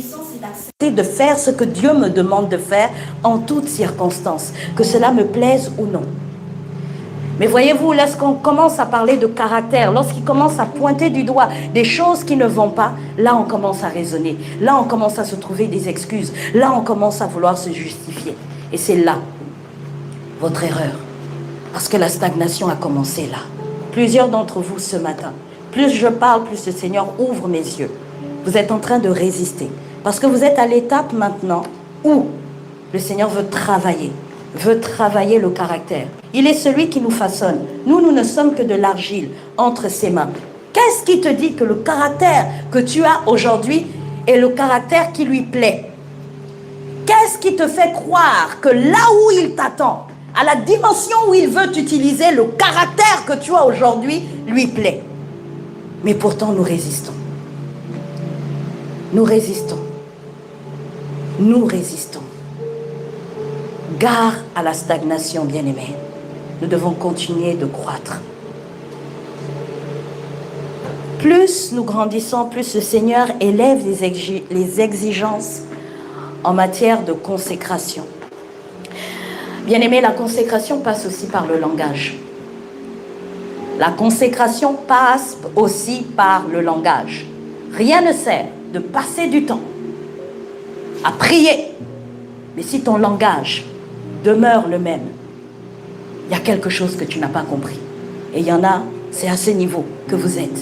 grandissant, c'est d'accepter de faire ce que Dieu me demande de faire en toutes circonstances, que cela me plaise ou non. Mais voyez-vous, lorsqu'on commence à parler de caractère, lorsqu'il commence à pointer du doigt des choses qui ne vont pas, là on commence à raisonner, là on commence à se trouver des excuses, là on commence à vouloir se justifier. Et c'est là votre erreur. Parce que la stagnation a commencé là. Plusieurs d'entre vous ce matin, plus je parle, plus le Seigneur ouvre mes yeux. Vous êtes en train de résister. Parce que vous êtes à l'étape maintenant où le Seigneur veut travailler le caractère. Il est celui qui nous façonne. Nous ne sommes que de l'argile entre ses mains. Qu'est-ce qui te dit que le caractère que tu as aujourd'hui est le caractère qui lui plaît? Qu'est-ce qui te fait croire que là où il t'attend, à la dimension où il veut t'utiliser, le caractère que tu as aujourd'hui lui plaît? Mais pourtant nous résistons. Nous résistons. Nous résistons. Gare à la stagnation, bien-aimés. Nous devons continuer de croître. Plus nous grandissons, plus le Seigneur élève les exigences en matière de consécration. Bien-aimés, la consécration passe aussi par le langage. La consécration passe aussi par le langage. Rien ne sert de passer du temps à prier, mais si ton langage demeure le même, il y a quelque chose que tu n'as pas compris. Et il y en a, c'est à ce niveau que vous êtes.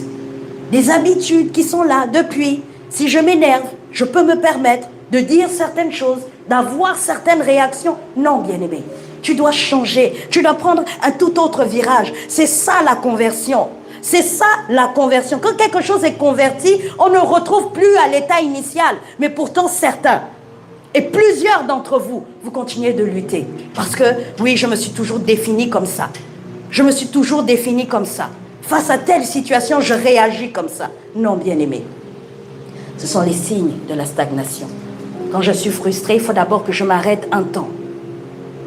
Des habitudes qui sont là depuis. Si je m'énerve, je peux me permettre de dire certaines choses, d'avoir certaines réactions. Non, bien-aimé, tu dois changer. Tu dois prendre un tout autre virage. C'est ça la conversion. C'est ça la conversion. Quand quelque chose est converti, on ne retrouve plus à l'état initial. Mais pourtant, certains, et plusieurs d'entre vous, vous continuez de lutter. Parce que, oui, je me suis toujours défini comme ça. Je me suis toujours défini comme ça. Face à telle situation, je réagis comme ça. Non, bien-aimé. Ce sont les signes de la stagnation. Quand je suis frustrée, il faut d'abord que je m'arrête un temps.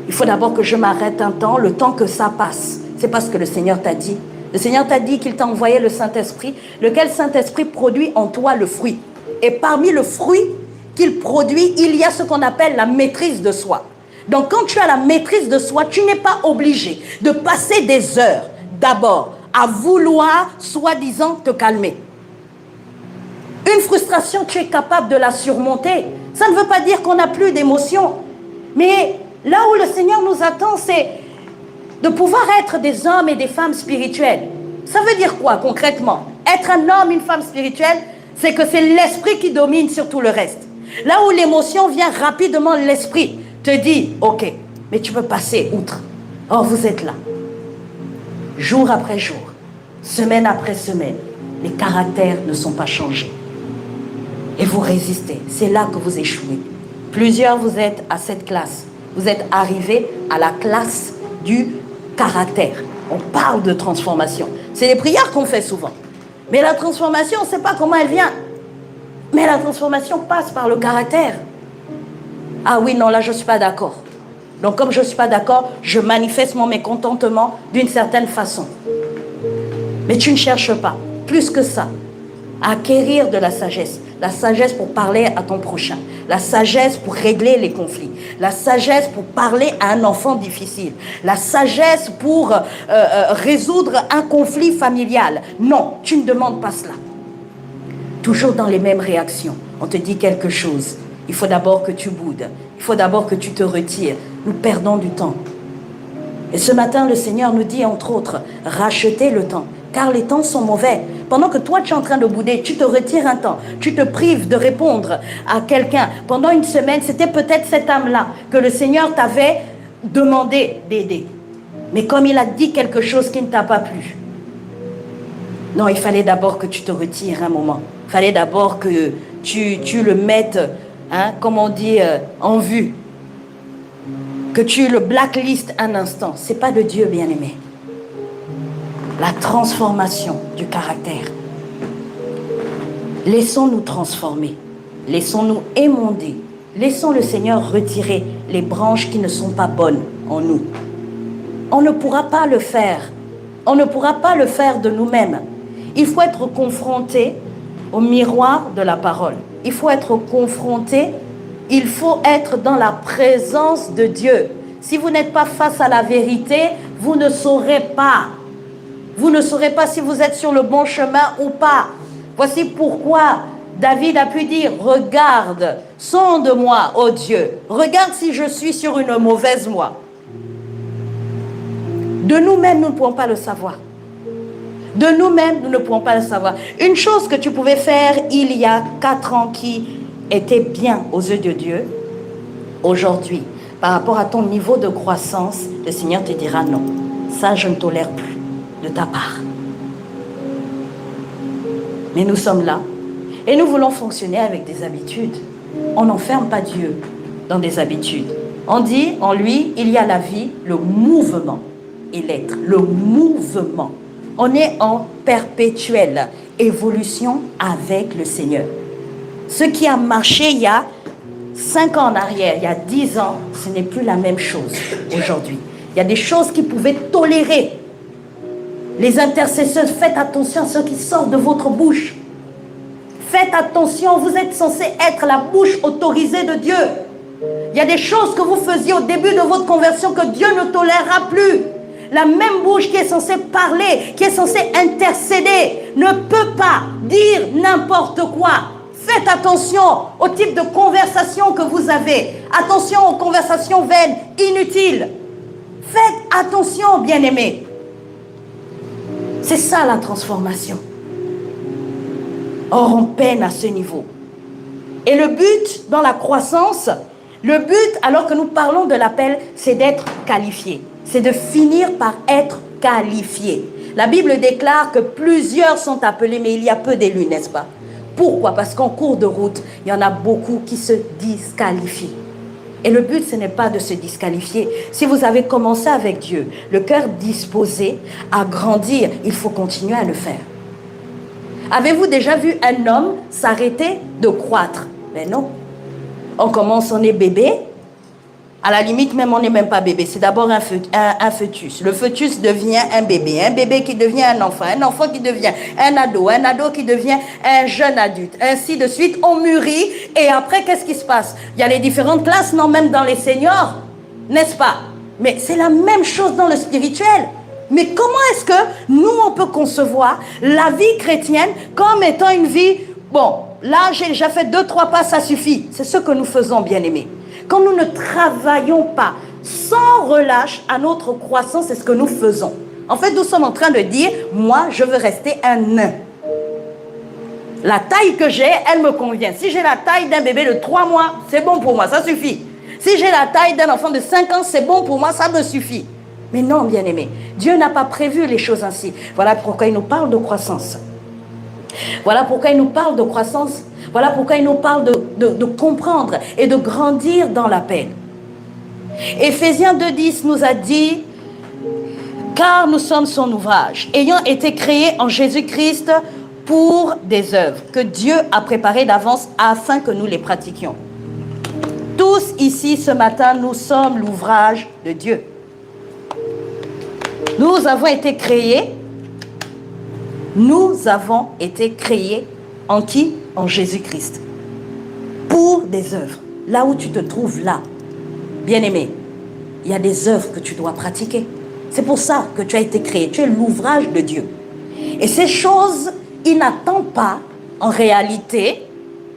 Il faut d'abord que je m'arrête un temps, le temps que ça passe. C'est parce que le Seigneur t'a dit. Le Seigneur t'a dit qu'il t'a envoyé le Saint-Esprit, lequel Saint-Esprit produit en toi le fruit. Et parmi le fruit qu'il produit, il y a ce qu'on appelle la maîtrise de soi. Donc quand tu as la maîtrise de soi, tu n'es pas obligé de passer des heures d'abord à vouloir, soi-disant, te calmer. Une frustration, tu es capable de la surmonter. Ça ne veut pas dire qu'on n'a plus d'émotions. Mais là où le Seigneur nous attend, c'est de pouvoir être des hommes et des femmes spirituels. Ça veut dire quoi concrètement? Être un homme, une femme spirituelle, c'est que c'est l'esprit qui domine sur tout le reste. Là où l'émotion vient rapidement, l'esprit te dit, ok, mais tu peux passer outre. Or, vous êtes là. Jour après jour, semaine après semaine, les caractères ne sont pas changés. Et vous résistez. C'est là que vous échouez. Plusieurs, vous êtes à cette classe. Vous êtes arrivés à la classe du caractère. On parle de transformation. C'est les prières qu'on fait souvent. Mais la transformation, on ne sait pas comment elle vient. Mais la transformation passe par le caractère. Ah oui, non, là, je ne suis pas d'accord. Donc, comme je ne suis pas d'accord, je manifeste mon mécontentement d'une certaine façon. Mais tu ne cherches pas, plus que ça, à acquérir de la sagesse. La sagesse pour parler à ton prochain. La sagesse pour régler les conflits. La sagesse pour parler à un enfant difficile. La sagesse pour résoudre un conflit familial. Non, tu ne demandes pas cela. Toujours dans les mêmes réactions. On te dit quelque chose. Il faut d'abord que tu boudes. Il faut d'abord que tu te retires. Nous perdons du temps. Et ce matin, le Seigneur nous dit, entre autres, rachetez le temps. Car les temps sont mauvais. Pendant que toi, tu es en train de bouder, tu te retires un temps. Tu te prives de répondre à quelqu'un. Pendant une semaine, c'était peut-être cette âme-là que le Seigneur t'avait demandé d'aider. Mais comme il a dit quelque chose qui ne t'a pas plu, non, il fallait d'abord que tu te retires un moment. Il fallait d'abord que tu le mettes, comme on dit, en vue. Que tu le blacklistes un instant. Ce n'est pas de Dieu, bien-aimé. La transformation du caractère. Laissons-nous transformer. Laissons-nous émonder. Laissons le Seigneur retirer les branches qui ne sont pas bonnes en nous. On ne pourra pas le faire. On ne pourra pas le faire de nous-mêmes. Il faut être confronté au miroir de la parole. il faut être confronté, il faut être dans la présence de Dieu. Si vous n'êtes pas face à la vérité, vous ne saurez pas. Vous ne saurez pas si vous êtes sur le bon chemin ou pas. Voici pourquoi David a pu dire, regarde, sonde-moi, ô Dieu, regarde si je suis sur une mauvaise voie. De nous-mêmes, nous ne pouvons pas le savoir. De nous-mêmes, nous ne pouvons pas le savoir. Une chose que tu pouvais faire il y a 4 ans qui était bien aux yeux de Dieu, aujourd'hui, par rapport à ton niveau de croissance, le Seigneur te dira non. Ça, je ne tolère plus de ta part. Mais nous sommes là et nous voulons fonctionner avec des habitudes. On n'enferme pas Dieu dans des habitudes. On dit, en lui, il y a la vie, le mouvement et l'être. Le mouvement. On est en perpétuelle évolution avec le Seigneur. Ce qui a marché il y a 5 ans en arrière, il y a 10 ans, ce n'est plus la même chose aujourd'hui. Il y a des choses qui pouvaient tolérer. Les intercesseurs, faites attention à ce qui sort de votre bouche. Faites attention, vous êtes censé être la bouche autorisée de Dieu. Il y a des choses que vous faisiez au début de votre conversion que Dieu ne tolérera plus. La même bouche qui est censée parler, qui est censée intercéder, ne peut pas dire n'importe quoi. Faites attention au type de conversation que vous avez. Attention aux conversations vaines, inutiles. Faites attention, bien-aimés. C'est ça la transformation. Or, on peine à ce niveau. Et le but dans la croissance, le but, alors que nous parlons de l'appel, c'est d'être qualifié. C'est de finir par être qualifié. La Bible déclare que plusieurs sont appelés, mais il y a peu d'élus, n'est-ce pas? Pourquoi? Parce qu'en cours de route, il y en a beaucoup qui se disqualifient. Et le but, ce n'est pas de se disqualifier. Si vous avez commencé avec Dieu, le cœur disposé à grandir, il faut continuer à le faire. Avez-vous déjà vu un homme s'arrêter de croître? Mais non. On commence, on est bébé. À la limite, même on n'est même pas bébé. C'est d'abord un fœtus. Le fœtus devient un bébé qui devient un enfant qui devient un ado qui devient un jeune adulte. Ainsi de suite, on mûrit. Et après, qu'est-ce qui se passe? Il y a les différentes classes, non, même dans les seniors, n'est-ce pas? Mais c'est la même chose dans le spirituel. Mais comment est-ce que nous, on peut concevoir la vie chrétienne comme étant une vie, bon, là, j'ai déjà fait 2-3 pas, ça suffit. C'est ce que nous faisons, bien-aimés. Quand nous ne travaillons pas sans relâche à notre croissance, c'est ce que nous faisons. En fait, nous sommes en train de dire, moi, je veux rester un nain. La taille que j'ai, elle me convient. Si j'ai la taille d'un bébé de 3 mois, c'est bon pour moi, ça suffit. Si j'ai la taille d'un enfant de 5 ans, c'est bon pour moi, ça me suffit. Mais non, bien-aimé, Dieu n'a pas prévu les choses ainsi. Voilà pourquoi il nous parle de croissance. Voilà pourquoi il nous parle de croissance. Voilà pourquoi il nous parle de comprendre et de grandir dans l'appel. Éphésiens 2,10 nous a dit, car nous sommes son ouvrage, ayant été créés en Jésus-Christ pour des œuvres que Dieu a préparées d'avance afin que nous les pratiquions. Tous ici ce matin, nous sommes l'ouvrage de Dieu. Nous avons été créés. Nous avons été créés en qui? En Jésus-Christ. Pour des œuvres. Là où tu te trouves là, bien-aimé, il y a des œuvres que tu dois pratiquer. C'est pour ça que tu as été créé. Tu es l'ouvrage de Dieu. Et ces choses, il n'attend pas, en réalité,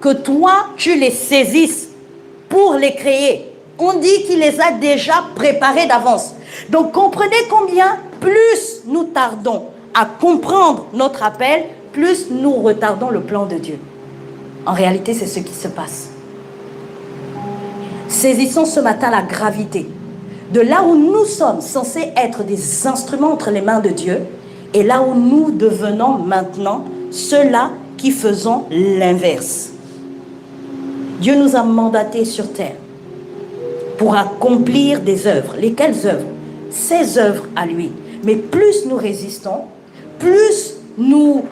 que toi, tu les saisisses pour les créer. On dit qu'il les a déjà préparées d'avance. Donc, comprenez combien plus nous tardons à comprendre notre appel, plus nous retardons le plan de Dieu. En réalité, c'est ce qui se passe. Saisissons ce matin la gravité de là où nous sommes censés être des instruments entre les mains de Dieu et là où nous devenons maintenant ceux-là qui faisons l'inverse. Dieu nous a mandatés sur terre pour accomplir des œuvres. Lesquelles œuvres? Ses œuvres à lui. Mais plus nous résistons, plus nous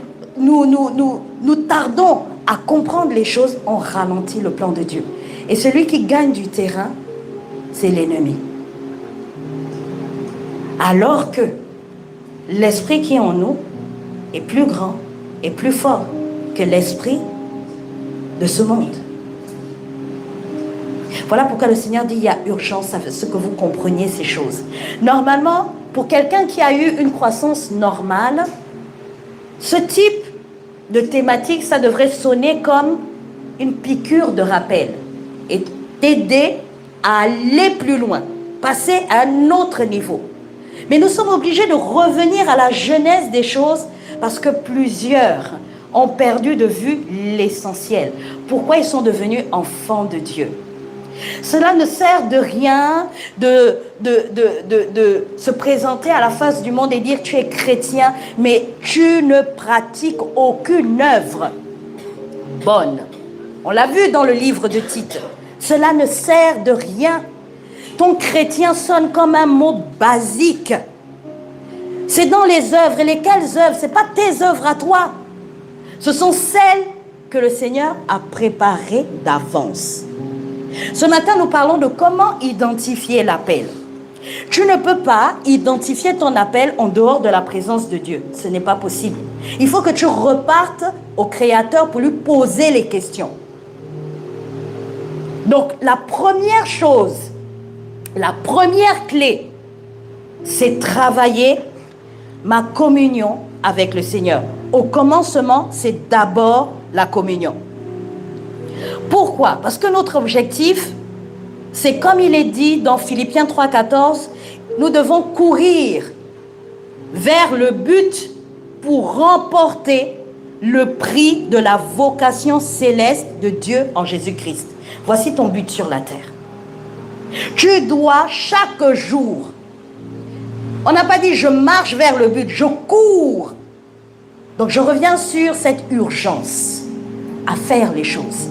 tardons à comprendre les choses, on ralentit le plan de Dieu. Et celui qui gagne du terrain, c'est l'ennemi. Alors que l'esprit qui est en nous est plus grand et plus fort que l'esprit de ce monde. Voilà pourquoi le Seigneur dit il y a urgence à ce que vous compreniez ces choses. Normalement, pour quelqu'un qui a eu une croissance normale, ce type de thématique, ça devrait sonner comme une piqûre de rappel et t'aider à aller plus loin, passer à un autre niveau. Mais nous sommes obligés de revenir à la genèse des choses parce que plusieurs ont perdu de vue l'essentiel. Pourquoi ils sont devenus enfants de Dieu? Cela ne sert de rien de se présenter à la face du monde et dire tu es chrétien, mais tu ne pratiques aucune œuvre bonne. On l'a vu dans le livre de Tite. Cela ne sert de rien. Ton chrétien sonne comme un mot basique. C'est dans les œuvres. Et lesquelles œuvres? Ce n'est pas tes œuvres à toi. Ce sont celles que le Seigneur a préparées d'avance. Ce matin, nous parlons de comment identifier l'appel. Tu ne peux pas identifier ton appel en dehors de la présence de Dieu. Ce n'est pas possible. Il faut que tu repartes au Créateur pour lui poser les questions. Donc, la première chose, la première clé, c'est travailler ma communion avec le Seigneur. Au commencement, c'est d'abord la communion. Pourquoi? Parce que notre objectif, c'est comme il est dit dans Philippiens 3,14, nous devons courir vers le but pour remporter le prix de la vocation céleste de Dieu en Jésus-Christ. Voici ton but sur la terre. Tu dois chaque jour, on n'a pas dit je marche vers le but, je cours. Donc je reviens sur cette urgence à faire les choses,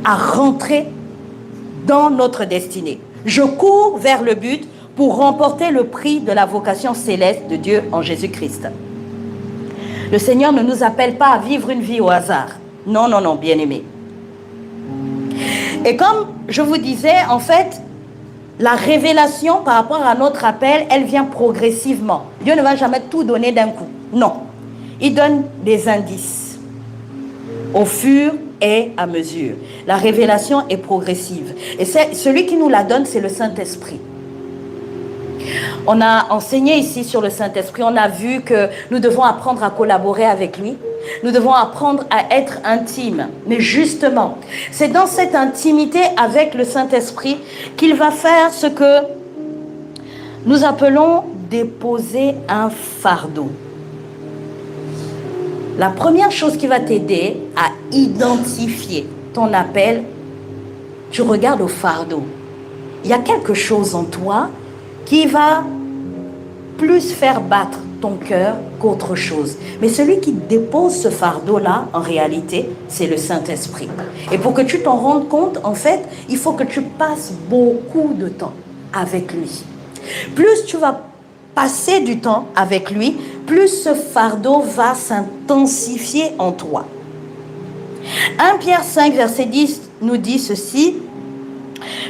à rentrer dans notre destinée. Je cours vers le but pour remporter le prix de la vocation céleste de Dieu en Jésus-Christ. Le Seigneur ne nous appelle pas à vivre une vie au hasard. Non, non, non, bien-aimés. Et comme je vous disais, en fait, la révélation par rapport à notre appel, elle vient progressivement. Dieu ne va jamais tout donner d'un coup. Non. Il donne des indices au fur et à mesure. La révélation est progressive. Et celui qui nous la donne, c'est le Saint-Esprit. On a enseigné ici sur le Saint-Esprit. On a vu que nous devons apprendre à collaborer avec lui. Nous devons apprendre à être intimes. Mais justement, c'est dans cette intimité avec le Saint-Esprit qu'il va faire ce que nous appelons déposer un fardeau. La première chose qui va t'aider à identifier ton appel, tu regardes au fardeau. Il y a quelque chose en toi qui va plus faire battre ton cœur qu'autre chose. Mais celui qui dépose ce fardeau-là, en réalité, c'est le Saint-Esprit. Et pour que tu t'en rendes compte, en fait, il faut que tu passes beaucoup de temps avec lui. Plus tu vas passer du temps avec lui, plus ce fardeau va s'intensifier en toi. 1 Pierre 5, verset 10 nous dit ceci: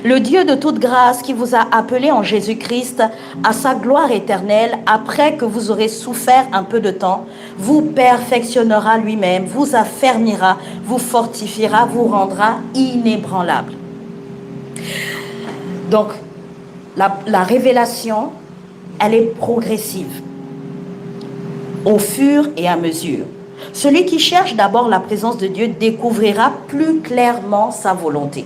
le Dieu de toute grâce qui vous a appelé en Jésus-Christ à sa gloire éternelle, après que vous aurez souffert un peu de temps, vous perfectionnera lui-même, vous affermira, vous fortifiera, vous rendra inébranlable. Donc, la révélation, elle est progressive, au fur et à mesure. Celui qui cherche d'abord la présence de Dieu découvrira plus clairement sa volonté.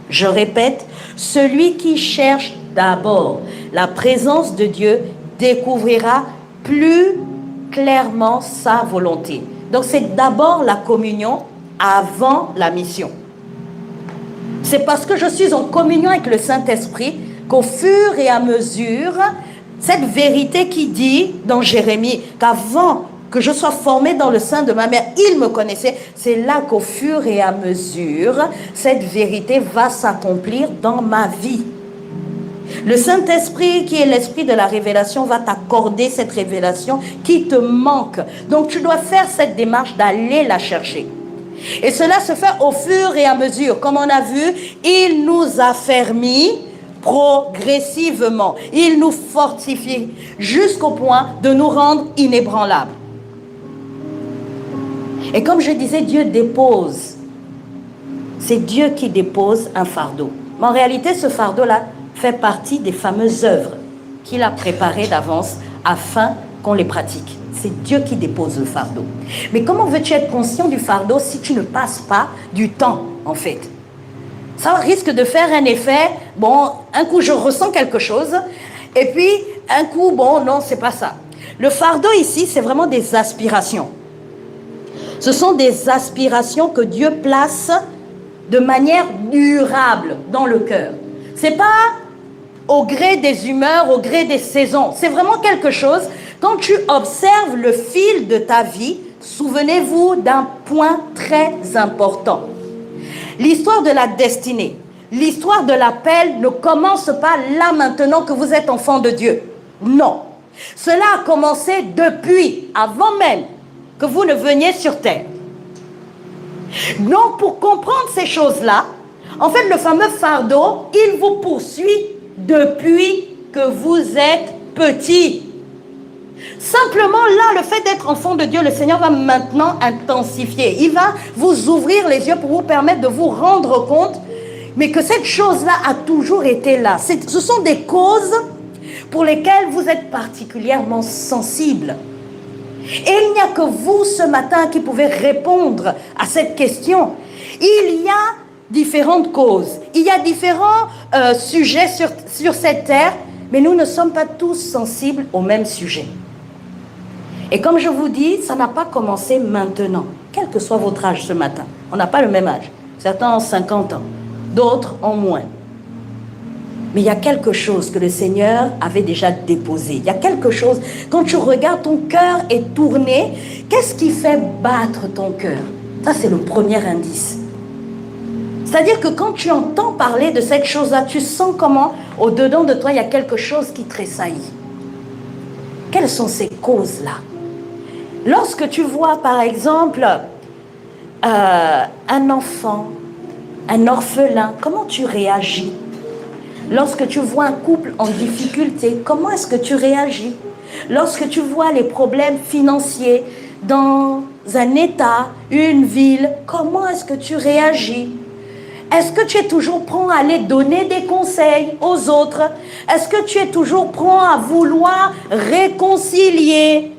Je répète, celui qui cherche d'abord la présence de Dieu découvrira plus clairement sa volonté. Donc c'est d'abord la communion avant la mission. C'est parce que je suis en communion avec le Saint-Esprit qu'au fur et à mesure, cette vérité qui dit dans Jérémie qu'avant que je sois formé dans le sein de ma mère, il me connaissait. C'est là qu'au fur et à mesure, cette vérité va s'accomplir dans ma vie. Le Saint-Esprit, qui est l'esprit de la révélation, va t'accorder cette révélation qui te manque. Donc tu dois faire cette démarche d'aller la chercher. Et cela se fait au fur et à mesure. Comme on a vu, il nous affermit progressivement. Il nous fortifie jusqu'au point de nous rendre inébranlables. Et comme je disais, Dieu dépose C'est Dieu qui dépose un fardeau. Mais en réalité, ce fardeau-là fait partie des fameuses œuvres qu'il a préparées d'avance afin qu'on les pratique. C'est Dieu qui dépose le fardeau. Mais comment veux-tu être conscient du fardeau si tu ne passes pas du temps, en fait? Ça risque de faire un effet, bon, un coup je ressens quelque chose, et puis un coup, bon, non, c'est pas ça. Le fardeau ici, c'est vraiment des aspirations. Ce sont des aspirations que Dieu place de manière durable dans le cœur. C'est pas au gré des humeurs, au gré des saisons. C'est vraiment quelque chose, quand tu observes le fil de ta vie, souvenez-vous d'un point très important. L'histoire de la destinée, l'histoire de l'appel ne commence pas là maintenant que vous êtes enfant de Dieu. Non. Cela a commencé depuis, avant même que vous ne veniez sur terre. Donc, pour comprendre ces choses-là, en fait, le fameux fardeau, il vous poursuit depuis que vous êtes petit. Simplement, là, le fait d'être enfant de Dieu, le Seigneur va maintenant intensifier. Il va vous ouvrir les yeux pour vous permettre de vous rendre compte, mais que cette chose-là a toujours été là. Ce sont des causes pour lesquelles vous êtes particulièrement sensible. Et il n'y a que vous, ce matin, qui pouvez répondre à cette question. Il y a différentes causes. Il y a différents sujets sur cette terre, mais nous ne sommes pas tous sensibles au même sujet. Et comme je vous dis, ça n'a pas commencé maintenant, quel que soit votre âge ce matin. On n'a pas le même âge. Certains ont 50 ans, d'autres ont moins. Mais il y a quelque chose que le Seigneur avait déjà déposé. Il y a quelque chose, quand tu regardes, ton cœur est tourné. Qu'est-ce qui fait battre ton cœur? Ça, c'est le premier indice. C'est-à-dire que quand tu entends parler de cette chose-là, tu sens comment, au-dedans de toi, il y a quelque chose qui tressaillit. Quelles sont ces causes-là? Lorsque tu vois, par exemple, un enfant, un orphelin, comment tu réagis? Lorsque tu vois un couple en difficulté, comment est-ce que tu réagis? Lorsque tu vois les problèmes financiers dans un État, une ville, comment est-ce que tu réagis? Est-ce que tu es toujours prêt à aller donner des conseils aux autres? Est-ce que tu es toujours prêt à vouloir réconcilier?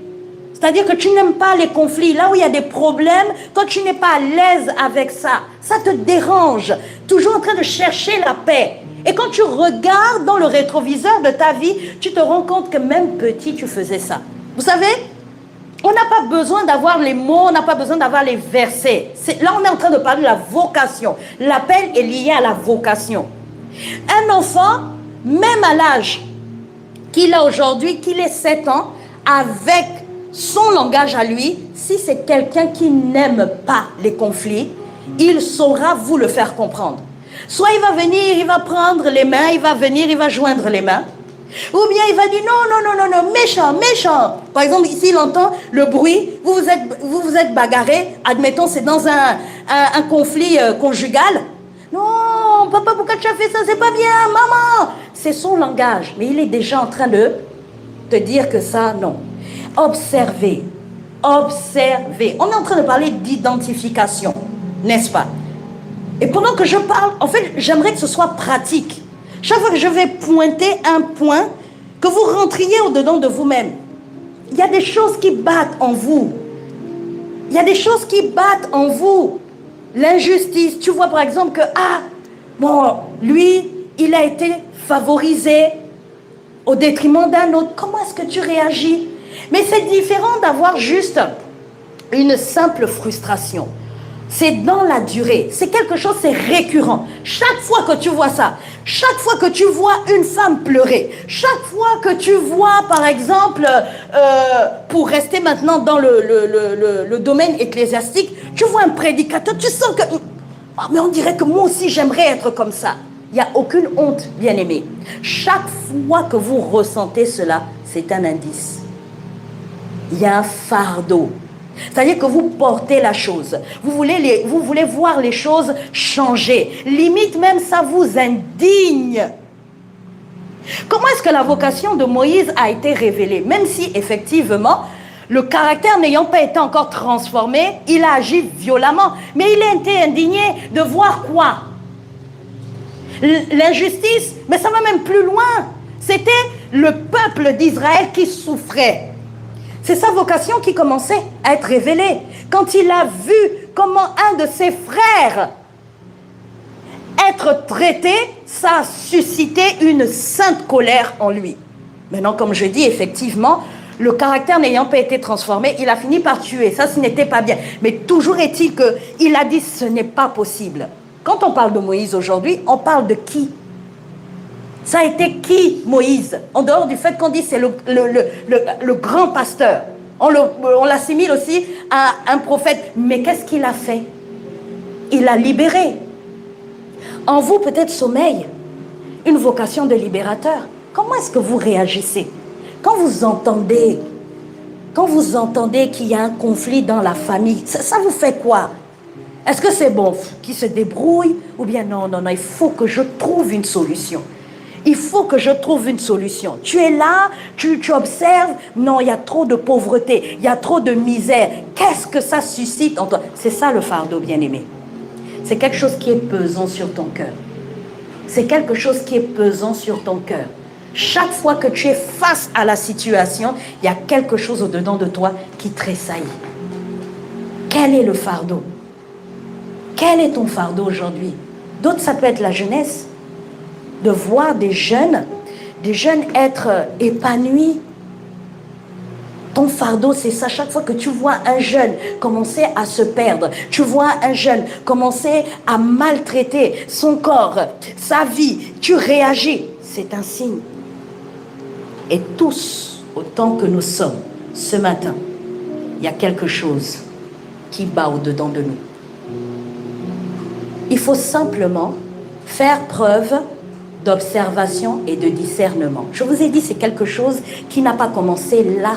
C'est-à-dire que tu n'aimes pas les conflits. Là où il y a des problèmes, quand tu n'es pas à l'aise avec ça, ça te dérange. Toujours en train de chercher la paix. Et quand tu regardes dans le rétroviseur de ta vie, tu te rends compte que même petit, tu faisais ça. Vous savez, on n'a pas besoin d'avoir les mots, on n'a pas besoin d'avoir les versets. Là, on est en train de parler de la vocation. L'appel est lié à la vocation. Un enfant, même à l'âge qu'il a aujourd'hui, qu'il ait 7 ans, avec son langage à lui, si c'est quelqu'un qui n'aime pas les conflits, il saura vous le faire comprendre. Soit il va venir, il va prendre les mains, il va venir, il va joindre les mains. Ou bien il va dire non, méchant, méchant. Par exemple, ici il entend le bruit, vous vous êtes bagarré, admettons c'est dans un conflit conjugal. Non, papa, pourquoi tu as fait ça? C'est pas bien, maman. C'est son langage, mais il est déjà en train de te dire que ça, non. Observez, observez. On est en train de parler d'identification, n'est-ce pas? Et pendant que je parle, en fait, j'aimerais que ce soit pratique. Chaque fois que je vais pointer un point, que vous rentriez au-dedans de vous-même. Il y a des choses qui battent en vous. Il y a des choses qui battent en vous. L'injustice. Tu vois par exemple que, lui, il a été favorisé au détriment d'un autre. Comment est-ce que tu réagis? Mais c'est différent d'avoir juste une simple frustration. C'est dans la durée. C'est quelque chose, c'est récurrent. Chaque fois que tu vois ça, chaque fois que tu vois une femme pleurer, chaque fois que tu vois, par exemple, pour rester maintenant dans le domaine ecclésiastique, tu vois un prédicateur, tu sens que, mais on dirait que moi aussi j'aimerais être comme ça. Il n'y a aucune honte, bien-aimé. Chaque fois que vous ressentez cela, c'est un indice. Il y a un fardeau. C'est-à-dire que vous portez la chose. Vous voulez voir les choses changer. Limite même, ça vous indigne. Comment est-ce que la vocation de Moïse a été révélée? Même si, effectivement, Le caractère n'ayant pas été encore transformé, il a agi violemment. Mais il a été indigné de voir quoi? L'injustice, mais ça va même plus loin. C'était le peuple d'Israël qui souffrait. C'est sa vocation qui commençait à être révélée. Quand il a vu comment un de ses frères être traité, ça a suscité une sainte colère en lui. Maintenant, comme je dis, effectivement, le caractère n'ayant pas été transformé, il a fini par tuer. Ça, ce n'était pas bien. Mais toujours est-il qu'il a dit, ce n'est pas possible. Quand on parle de Moïse aujourd'hui, on parle de qui? Ça a été qui, Moïse? En dehors du fait qu'on dit c'est le grand pasteur. On l'assimile aussi à un prophète. Mais qu'est-ce qu'il a fait? Il a libéré. En vous, peut-être sommeille une vocation de libérateur. Comment est-ce que vous réagissez quand vous entendez qu'il y a un conflit dans la famille? Ça vous fait quoi? Est-ce que c'est bon qu'il se débrouille? Ou bien non, il faut que je trouve une solution. Il faut que je trouve une solution. Tu es là, tu observes, non, il y a trop de pauvreté, il y a trop de misère. Qu'est-ce que ça suscite en toi? C'est ça le fardeau, bien-aimé. C'est quelque chose qui est pesant sur ton cœur. C'est quelque chose qui est pesant sur ton cœur. Chaque fois que tu es face à la situation, il y a quelque chose au-dedans de toi qui tressaillit. Quel est le fardeau? Quel est ton fardeau aujourd'hui? D'autres, ça peut être la jeunesse. De voir des jeunes être épanouis. Ton fardeau, c'est ça. Chaque fois que tu vois un jeune commencer à se perdre, tu vois un jeune commencer à maltraiter son corps, sa vie, tu réagis. C'est un signe. Et tous, autant que nous sommes, ce matin, il y a quelque chose qui bat au-dedans de nous. Il faut simplement faire preuve d'observation et de discernement. Je vous ai dit, c'est quelque chose qui n'a pas commencé là.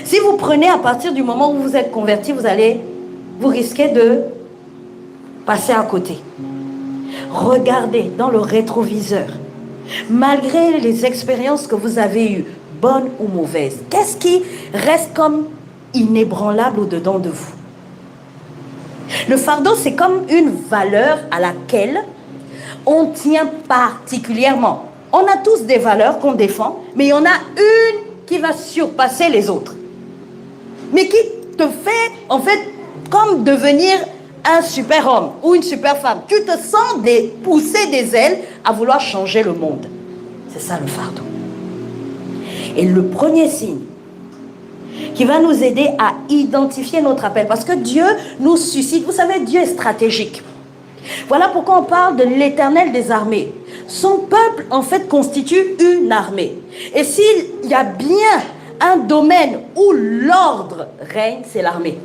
Si vous prenez à partir du moment où vous êtes converti, vous risquez de passer à côté. Regardez dans le rétroviseur. Malgré les expériences que vous avez eues, bonnes ou mauvaises, qu'est-ce qui reste comme inébranlable au-dedans de vous? Le fardeau, c'est comme une valeur à laquelle on tient particulièrement. On a tous des valeurs qu'on défend, mais il y en a une qui va surpasser les autres. Mais qui te fait, en fait, comme devenir un super homme ou une super femme. Tu te sens pousser des ailes à vouloir changer le monde. C'est ça le fardeau. Et le premier signe qui va nous aider à identifier notre appel, parce que Dieu nous suscite, vous savez, Dieu est stratégique. Voilà pourquoi on parle de l'Éternel des armées. Son peuple, en fait, constitue une armée. Et s'il y a bien un domaine où l'ordre règne, c'est l'armée.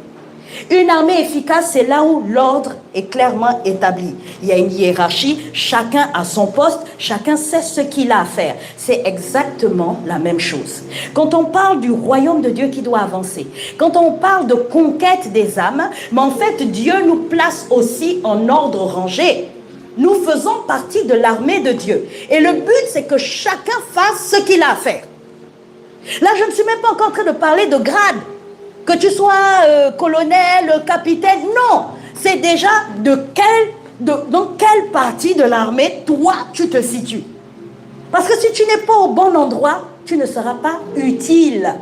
Une armée efficace, c'est là où l'ordre est clairement établi. Il y a une hiérarchie, chacun a son poste, chacun sait ce qu'il a à faire. C'est exactement la même chose. Quand on parle du royaume de Dieu qui doit avancer, quand on parle de conquête des âmes, mais en fait, Dieu nous place aussi en ordre rangé. Nous faisons partie de l'armée de Dieu. Et le but, c'est que chacun fasse ce qu'il a à faire. Là, je ne suis même pas encore en train de parler de grade. Que tu sois colonel, capitaine, non. C'est déjà dans quelle partie de l'armée, toi, tu te situes. Parce que si tu n'es pas au bon endroit, tu ne seras pas utile.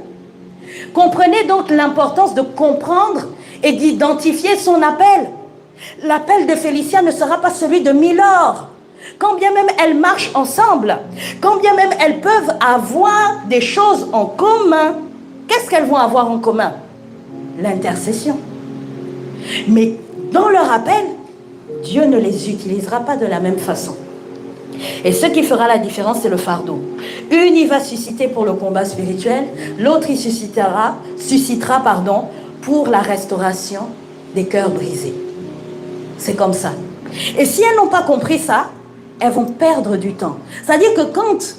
Comprenez donc l'importance de comprendre et d'identifier son appel. L'appel de Félicia ne sera pas celui de Milord. Quand bien même elles marchent ensemble, quand bien même elles peuvent avoir des choses en commun, qu'est-ce qu'elles vont avoir en commun? L'intercession. Mais dans leur appel, Dieu ne les utilisera pas de la même façon. Et ce qui fera la différence, c'est le fardeau. Une y va susciter pour le combat spirituel, l'autre y suscitera pour la restauration des cœurs brisés. C'est comme ça. Et si elles n'ont pas compris ça, elles vont perdre du temps. C'est-à-dire que quand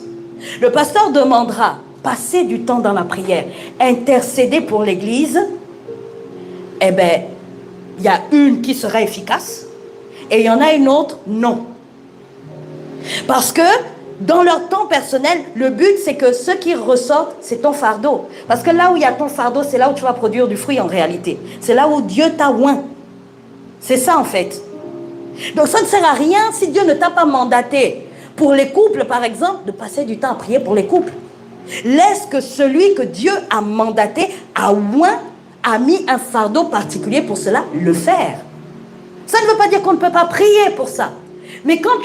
le pasteur demandera passer du temps dans la prière, intercéder pour l'Église, eh bien, il y a une qui sera efficace et il y en a une autre, non. Parce que dans leur temps personnel, le but, c'est que ce qui ressorte, c'est ton fardeau. Parce que là où il y a ton fardeau, c'est là où tu vas produire du fruit en réalité. C'est là où Dieu t'a oint. C'est ça en fait. Donc ça ne sert à rien si Dieu ne t'a pas mandaté. Pour les couples, par exemple, de passer du temps à prier pour les couples. Laisse que celui que Dieu a mandaté, a oint, a mis un fardeau particulier pour cela, le faire. Ça ne veut pas dire qu'on ne peut pas prier pour ça. Mais quand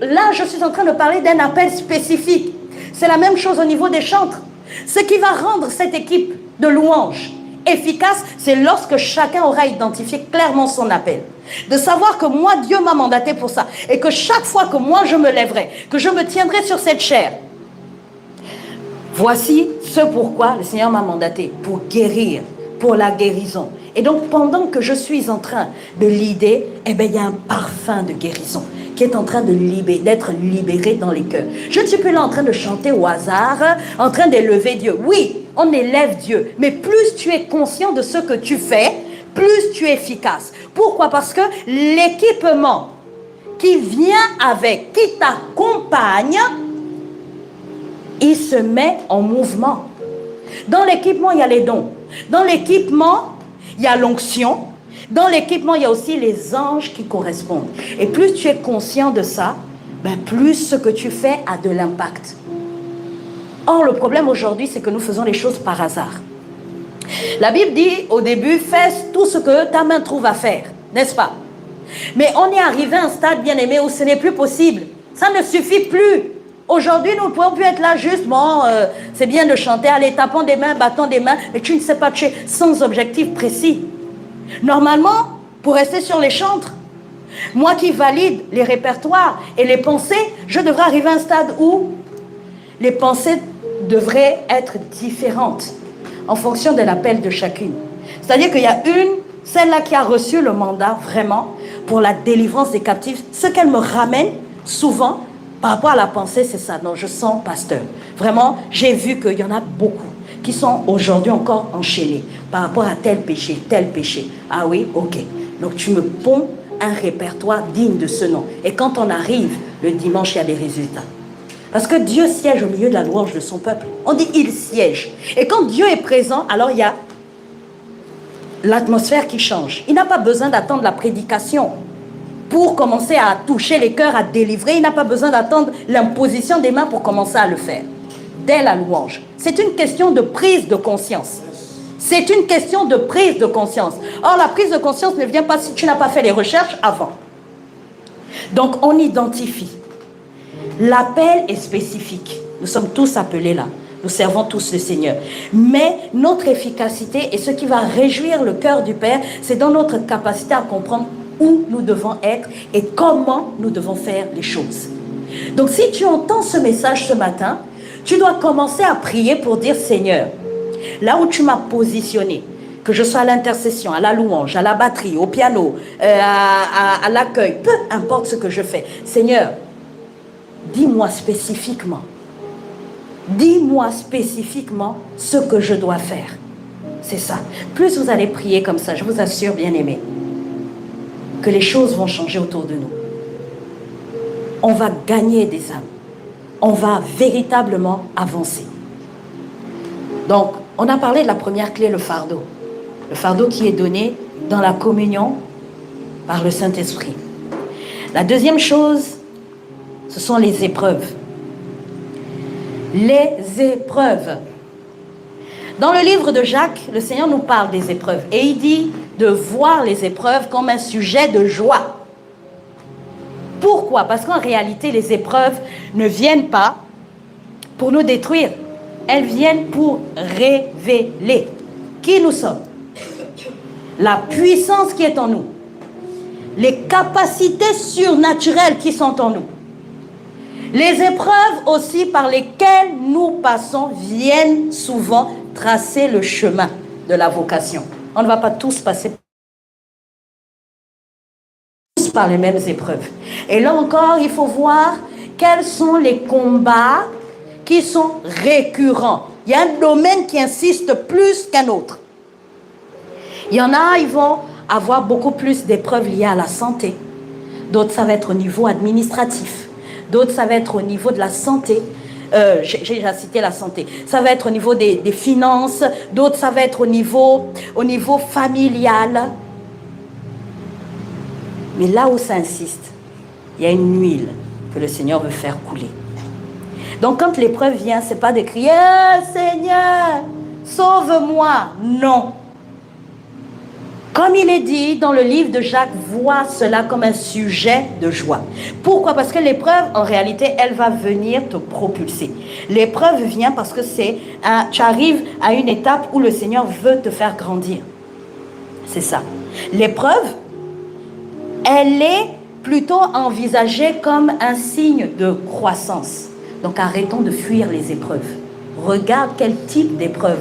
là, je suis en train de parler d'un appel spécifique. C'est la même chose au niveau des chantres. Ce qui va rendre cette équipe de louanges efficace, c'est lorsque chacun aura identifié clairement son appel. De savoir que moi, Dieu m'a mandaté pour ça. Et que chaque fois que moi, je me lèverai, que je me tiendrai sur cette chair, voici ce pourquoi le Seigneur m'a mandaté, pour guérir, pour la guérison. Et donc, pendant que je suis en train de l'idée, eh bien, il y a un parfum de guérison qui est en train d'être libéré dans les cœurs. Je ne suis plus là en train de chanter au hasard, en train d'élever Dieu. Oui, on élève Dieu, mais plus tu es conscient de ce que tu fais, plus tu es efficace. Pourquoi? Parce que l'équipement qui vient avec, qui t'accompagne, il se met en mouvement. Dans l'équipement, il y a les dons. Dans l'équipement, il y a l'onction. Dans l'équipement, il y a aussi les anges qui correspondent. Et plus tu es conscient de ça, ben plus ce que tu fais a de l'impact. Or, le problème aujourd'hui, c'est que nous faisons les choses par hasard. La Bible dit au début, fais tout ce que ta main trouve à faire, n'est-ce pas? Mais on est arrivé à un stade, bien aimé, où ce n'est plus possible. Ça ne suffit plus. Aujourd'hui, nous ne pouvons plus être là juste, bon, c'est bien de chanter, allez, tapons des mains, battons des mains, mais tu ne sais pas tuer sans objectif précis. Normalement, pour rester sur les chantres, moi qui valide les répertoires et les pensées, je devrais arriver à un stade où les pensées devraient être différentes en fonction de l'appel de chacune. C'est-à-dire qu'il y a celle-là qui a reçu le mandat vraiment pour la délivrance des captifs, ce qu'elle me ramène souvent par rapport à la pensée, c'est ça. Non, je sens pasteur. Vraiment, j'ai vu qu'il y en a beaucoup qui sont aujourd'hui encore enchaînés par rapport à tel péché, tel péché. Ah oui, ok. Donc tu me ponds un répertoire digne de ce nom. Et quand on arrive le dimanche, il y a des résultats. Parce que Dieu siège au milieu de la louange de son peuple. On dit il siège. Et quand Dieu est présent, alors il y a l'atmosphère qui change. Il n'a pas besoin d'attendre la prédication pour commencer à toucher les cœurs, à délivrer. Il n'a pas besoin d'attendre l'imposition des mains pour commencer à le faire. Dès la louange. C'est une question de prise de conscience. C'est une question de prise de conscience. Or, la prise de conscience ne vient pas si tu n'as pas fait les recherches avant. Donc, on identifie. L'appel est spécifique. Nous sommes tous appelés là. Nous servons tous le Seigneur. Mais notre efficacité et ce qui va réjouir le cœur du Père, c'est dans notre capacité à comprendre où nous devons être et comment nous devons faire les choses. Donc, si tu entends ce message ce matin, tu dois commencer à prier pour dire, Seigneur, là où tu m'as positionné, que je sois à l'intercession, à la louange, à la batterie, au piano, à l'accueil, peu importe ce que je fais. Seigneur, dis-moi spécifiquement ce que je dois faire. C'est ça. Plus vous allez prier comme ça, je vous assure, bien-aimés, que les choses vont changer autour de nous. On va gagner des âmes. On va véritablement avancer. Donc, on a parlé de la première clé, le fardeau. Le fardeau qui est donné dans la communion par le Saint-Esprit. La deuxième chose, ce sont les épreuves. Les épreuves. Dans le livre de Jacques, le Seigneur nous parle des épreuves. Et il dit de voir les épreuves comme un sujet de joie. Pourquoi? Parce qu'en réalité, les épreuves ne viennent pas pour nous détruire. Elles viennent pour révéler qui nous sommes. La puissance qui est en nous. Les capacités surnaturelles qui sont en nous. Les épreuves aussi par lesquelles nous passons viennent souvent tracer le chemin de la vocation. On ne va pas tous passer par les mêmes épreuves. Et là encore, il faut voir quels sont les combats qui sont récurrents. Il y a un domaine qui insiste plus qu'un autre. Il y en a, ils vont avoir beaucoup plus d'épreuves liées à la santé. D'autres, ça va être au niveau administratif. D'autres, ça va être au niveau de la santé. J'ai déjà cité la santé. Ça va être au niveau des finances. D'autres, ça va être au niveau familial. Mais là où ça insiste, il y a une huile que le Seigneur veut faire couler. Donc quand l'épreuve vient, ce n'est pas de crier « Seigneur, sauve-moi ». Non. Comme il est dit dans le livre de Jacques, vois cela comme un sujet de joie. Pourquoi? Parce que l'épreuve, en réalité, elle va venir te propulser. L'épreuve vient parce que tu arrives à une étape où le Seigneur veut te faire grandir. C'est ça. L'épreuve, elle est plutôt envisagée comme un signe de croissance. Donc arrêtons de fuir les épreuves. Regarde quel type d'épreuve.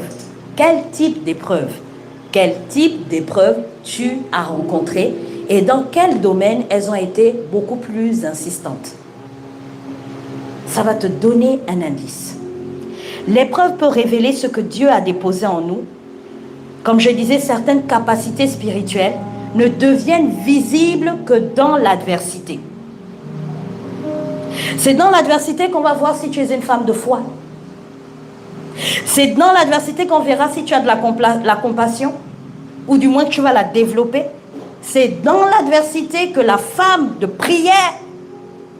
Quel type d'épreuve? Quel type d'épreuve tu as rencontré et dans quel domaine elles ont été beaucoup plus insistantes. Ça va te donner un indice. L'épreuve peut révéler ce que Dieu a déposé en nous. Comme je disais, certaines capacités spirituelles ne deviennent visibles que dans l'adversité. C'est dans l'adversité qu'on va voir si tu es une femme de foi. C'est dans l'adversité qu'on verra si tu as de la compassion, ou du moins que tu vas la développer. C'est dans l'adversité que la femme de prière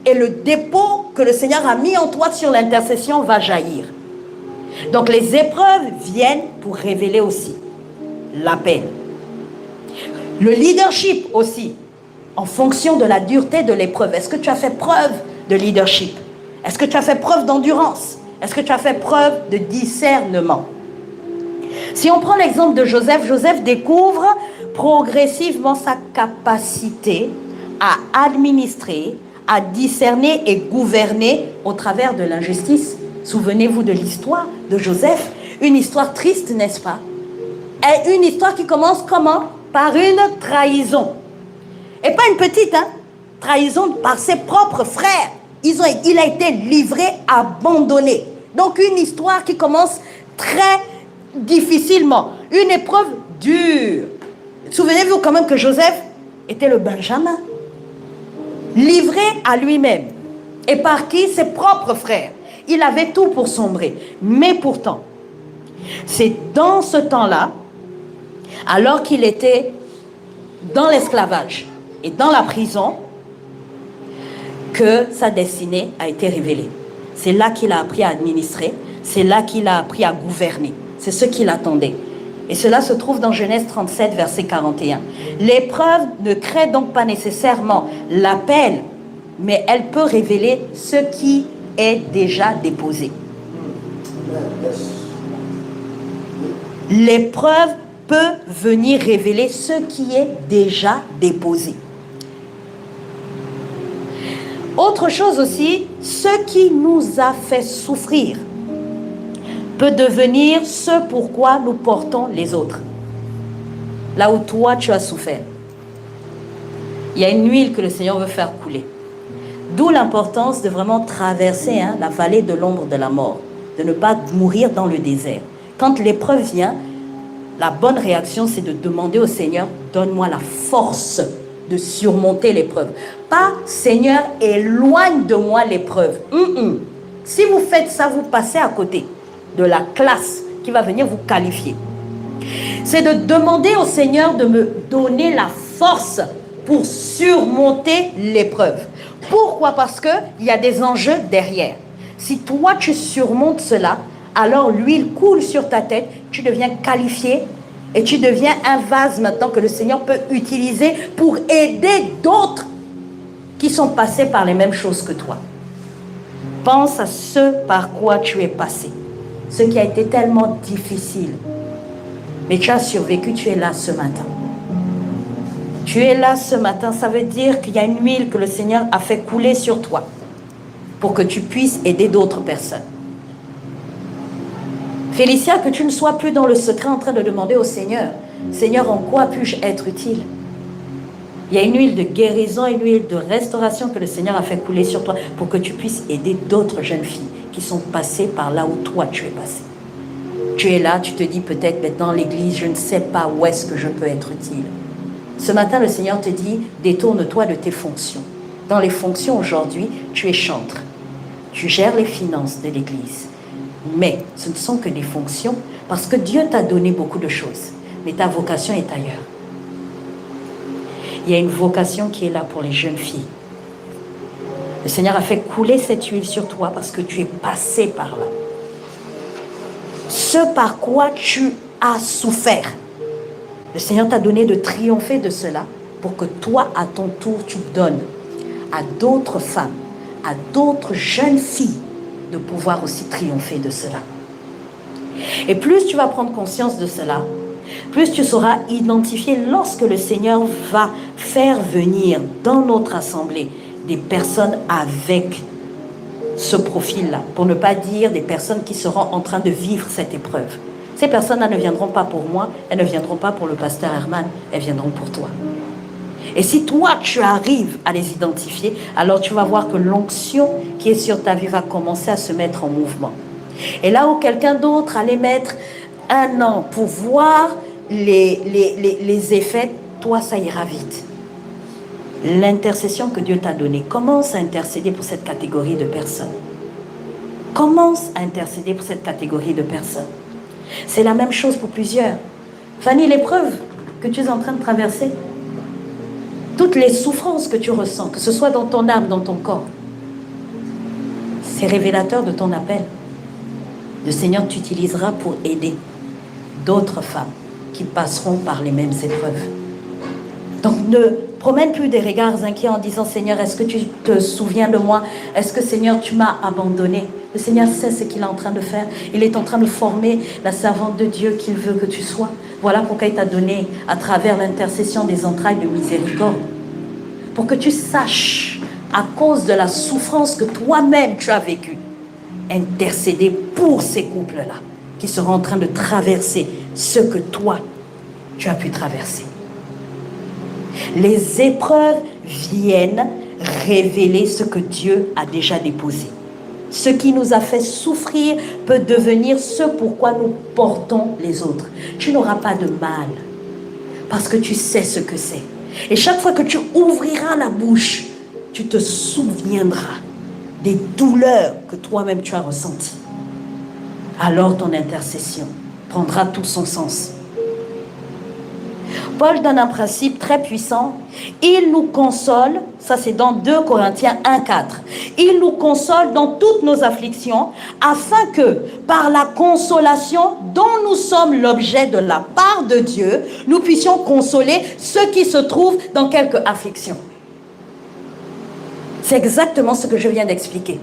et le dépôt que le Seigneur a mis en toi sur l'intercession va jaillir. Donc les épreuves viennent pour révéler aussi l'appel. Le leadership aussi, en fonction de la dureté de l'épreuve. Est-ce que tu as fait preuve de leadership? Est-ce que tu as fait preuve d'endurance? Est-ce que tu as fait preuve de discernement? Si on prend l'exemple de Joseph, Joseph découvre progressivement sa capacité à administrer, à discerner et gouverner au travers de l'injustice. Souvenez-vous de l'histoire de Joseph, une histoire triste, n'est-ce pas? Et une histoire qui commence comment? Par une trahison. Et pas une petite, hein? Trahison par ses propres frères. Il a été livré, abandonné. Donc une histoire qui commence très difficilement. Une épreuve dure. Souvenez-vous quand même que Joseph était le Benjamin. Livré à lui-même. Et par qui? Ses propres frères. Il avait tout pour sombrer. Mais pourtant, c'est dans ce temps-là, alors qu'il était dans l'esclavage et dans la prison, que sa destinée a été révélée. C'est là qu'il a appris à administrer, c'est là qu'il a appris à gouverner. C'est ce qu'il attendait. Et cela se trouve dans Genèse 37, verset 41. L'épreuve ne crée donc pas nécessairement l'appel, mais elle peut révéler ce qui est déjà déposé. L'épreuve peut venir révéler ce qui est déjà déposé. Autre chose aussi, ce qui nous a fait souffrir peut devenir ce pourquoi nous portons les autres. Là où toi tu as souffert. Il y a une huile que le Seigneur veut faire couler. D'où l'importance de vraiment traverser la vallée de l'ombre de la mort. De ne pas mourir dans le désert. Quand l'épreuve vient, la bonne réaction c'est de demander au Seigneur, donne-moi la force de surmonter l'épreuve. Pas, Seigneur, éloigne de moi l'épreuve. Si vous faites ça, vous passez à côté de la classe qui va venir vous qualifier. C'est de demander au Seigneur de me donner la force pour surmonter l'épreuve. Pourquoi? Parce qu'il y a des enjeux derrière. Si toi, tu surmontes cela, alors l'huile coule sur ta tête, tu deviens qualifié et tu deviens un vase maintenant que le Seigneur peut utiliser pour aider d'autres qui sont passés par les mêmes choses que toi. Pense à ce par quoi tu es passé, ce qui a été tellement difficile. Mais tu as survécu, tu es là ce matin. Tu es là ce matin, ça veut dire qu'il y a une huile que le Seigneur a fait couler sur toi pour que tu puisses aider d'autres personnes. Félicia, que tu ne sois plus dans le secret en train de demander au Seigneur, Seigneur, en quoi puis-je être utile? Il y a une huile de guérison, une huile de restauration que le Seigneur a fait couler sur toi pour que tu puisses aider d'autres jeunes filles qui sont passées par là où toi tu es passé. Tu es là, tu te dis peut-être, mais dans l'église, je ne sais pas où est-ce que je peux être utile. Ce matin, le Seigneur te dit, détourne-toi de tes fonctions. dans les fonctions aujourd'hui, tu es chantre. Tu gères les finances de l'Église. Mais ce ne sont que des fonctions parce que Dieu t'a donné beaucoup de choses. Mais ta vocation est ailleurs. Il y a une vocation qui est là pour les jeunes filles. Le Seigneur a fait couler cette huile sur toi parce que tu es passé par là. Ce par quoi tu as souffert, le Seigneur t'a donné de triompher de cela pour que toi, à ton tour, tu donnes à d'autres femmes, à d'autres jeunes filles de pouvoir aussi triompher de cela. Et plus tu vas prendre conscience de cela, plus tu sauras identifier lorsque le Seigneur va faire venir dans notre assemblée des personnes avec ce profil-là, pour ne pas dire des personnes qui seront en train de vivre cette épreuve. Ces personnes-là ne viendront pas pour moi, elles ne viendront pas pour le pasteur Herman, elles viendront pour toi. Et si toi, tu arrives à les identifier, alors tu vas voir que l'onction qui est sur ta vie va commencer à se mettre en mouvement. Et là où quelqu'un d'autre allait mettre 1 an pour voir les effets, toi, ça ira vite. L'intercession que Dieu t'a donnée, commence à intercéder pour cette catégorie de personnes. Commence à intercéder pour cette catégorie de personnes. C'est la même chose pour plusieurs. Fanny, l'épreuve que tu es en train de traverser, toutes les souffrances que tu ressens, que ce soit dans ton âme, dans ton corps, c'est révélateur de ton appel. Le Seigneur t'utilisera pour aider d'autres femmes qui passeront par les mêmes épreuves. Donc ne promène plus des regards inquiets en disant « Seigneur, est-ce que tu te souviens de moi? Est-ce que Seigneur, tu m'as abandonné ?» Le Seigneur sait ce qu'il est en train de faire. Il est en train de former la servante de Dieu qu'il veut que tu sois. Voilà pourquoi il t'a donné, à travers l'intercession des entrailles de miséricorde, pour que tu saches, à cause de la souffrance que toi-même tu as vécue, intercéder pour ces couples-là, qui seront en train de traverser ce que toi, tu as pu traverser. Les épreuves viennent révéler ce que Dieu a déjà déposé. Ce qui nous a fait souffrir peut devenir ce pourquoi nous portons les autres. Tu n'auras pas de mal parce que tu sais ce que c'est. Et chaque fois que tu ouvriras la bouche, tu te souviendras des douleurs que toi-même tu as ressenties. Alors ton intercession prendra tout son sens. Paul donne un principe très puissant. Il nous console, ça c'est dans 2 Corinthiens 1,4. Il nous console dans toutes nos afflictions, afin que, par la consolation dont nous sommes l'objet de la part de Dieu, nous puissions consoler ceux qui se trouvent dans quelque affliction. C'est exactement ce que je viens d'expliquer.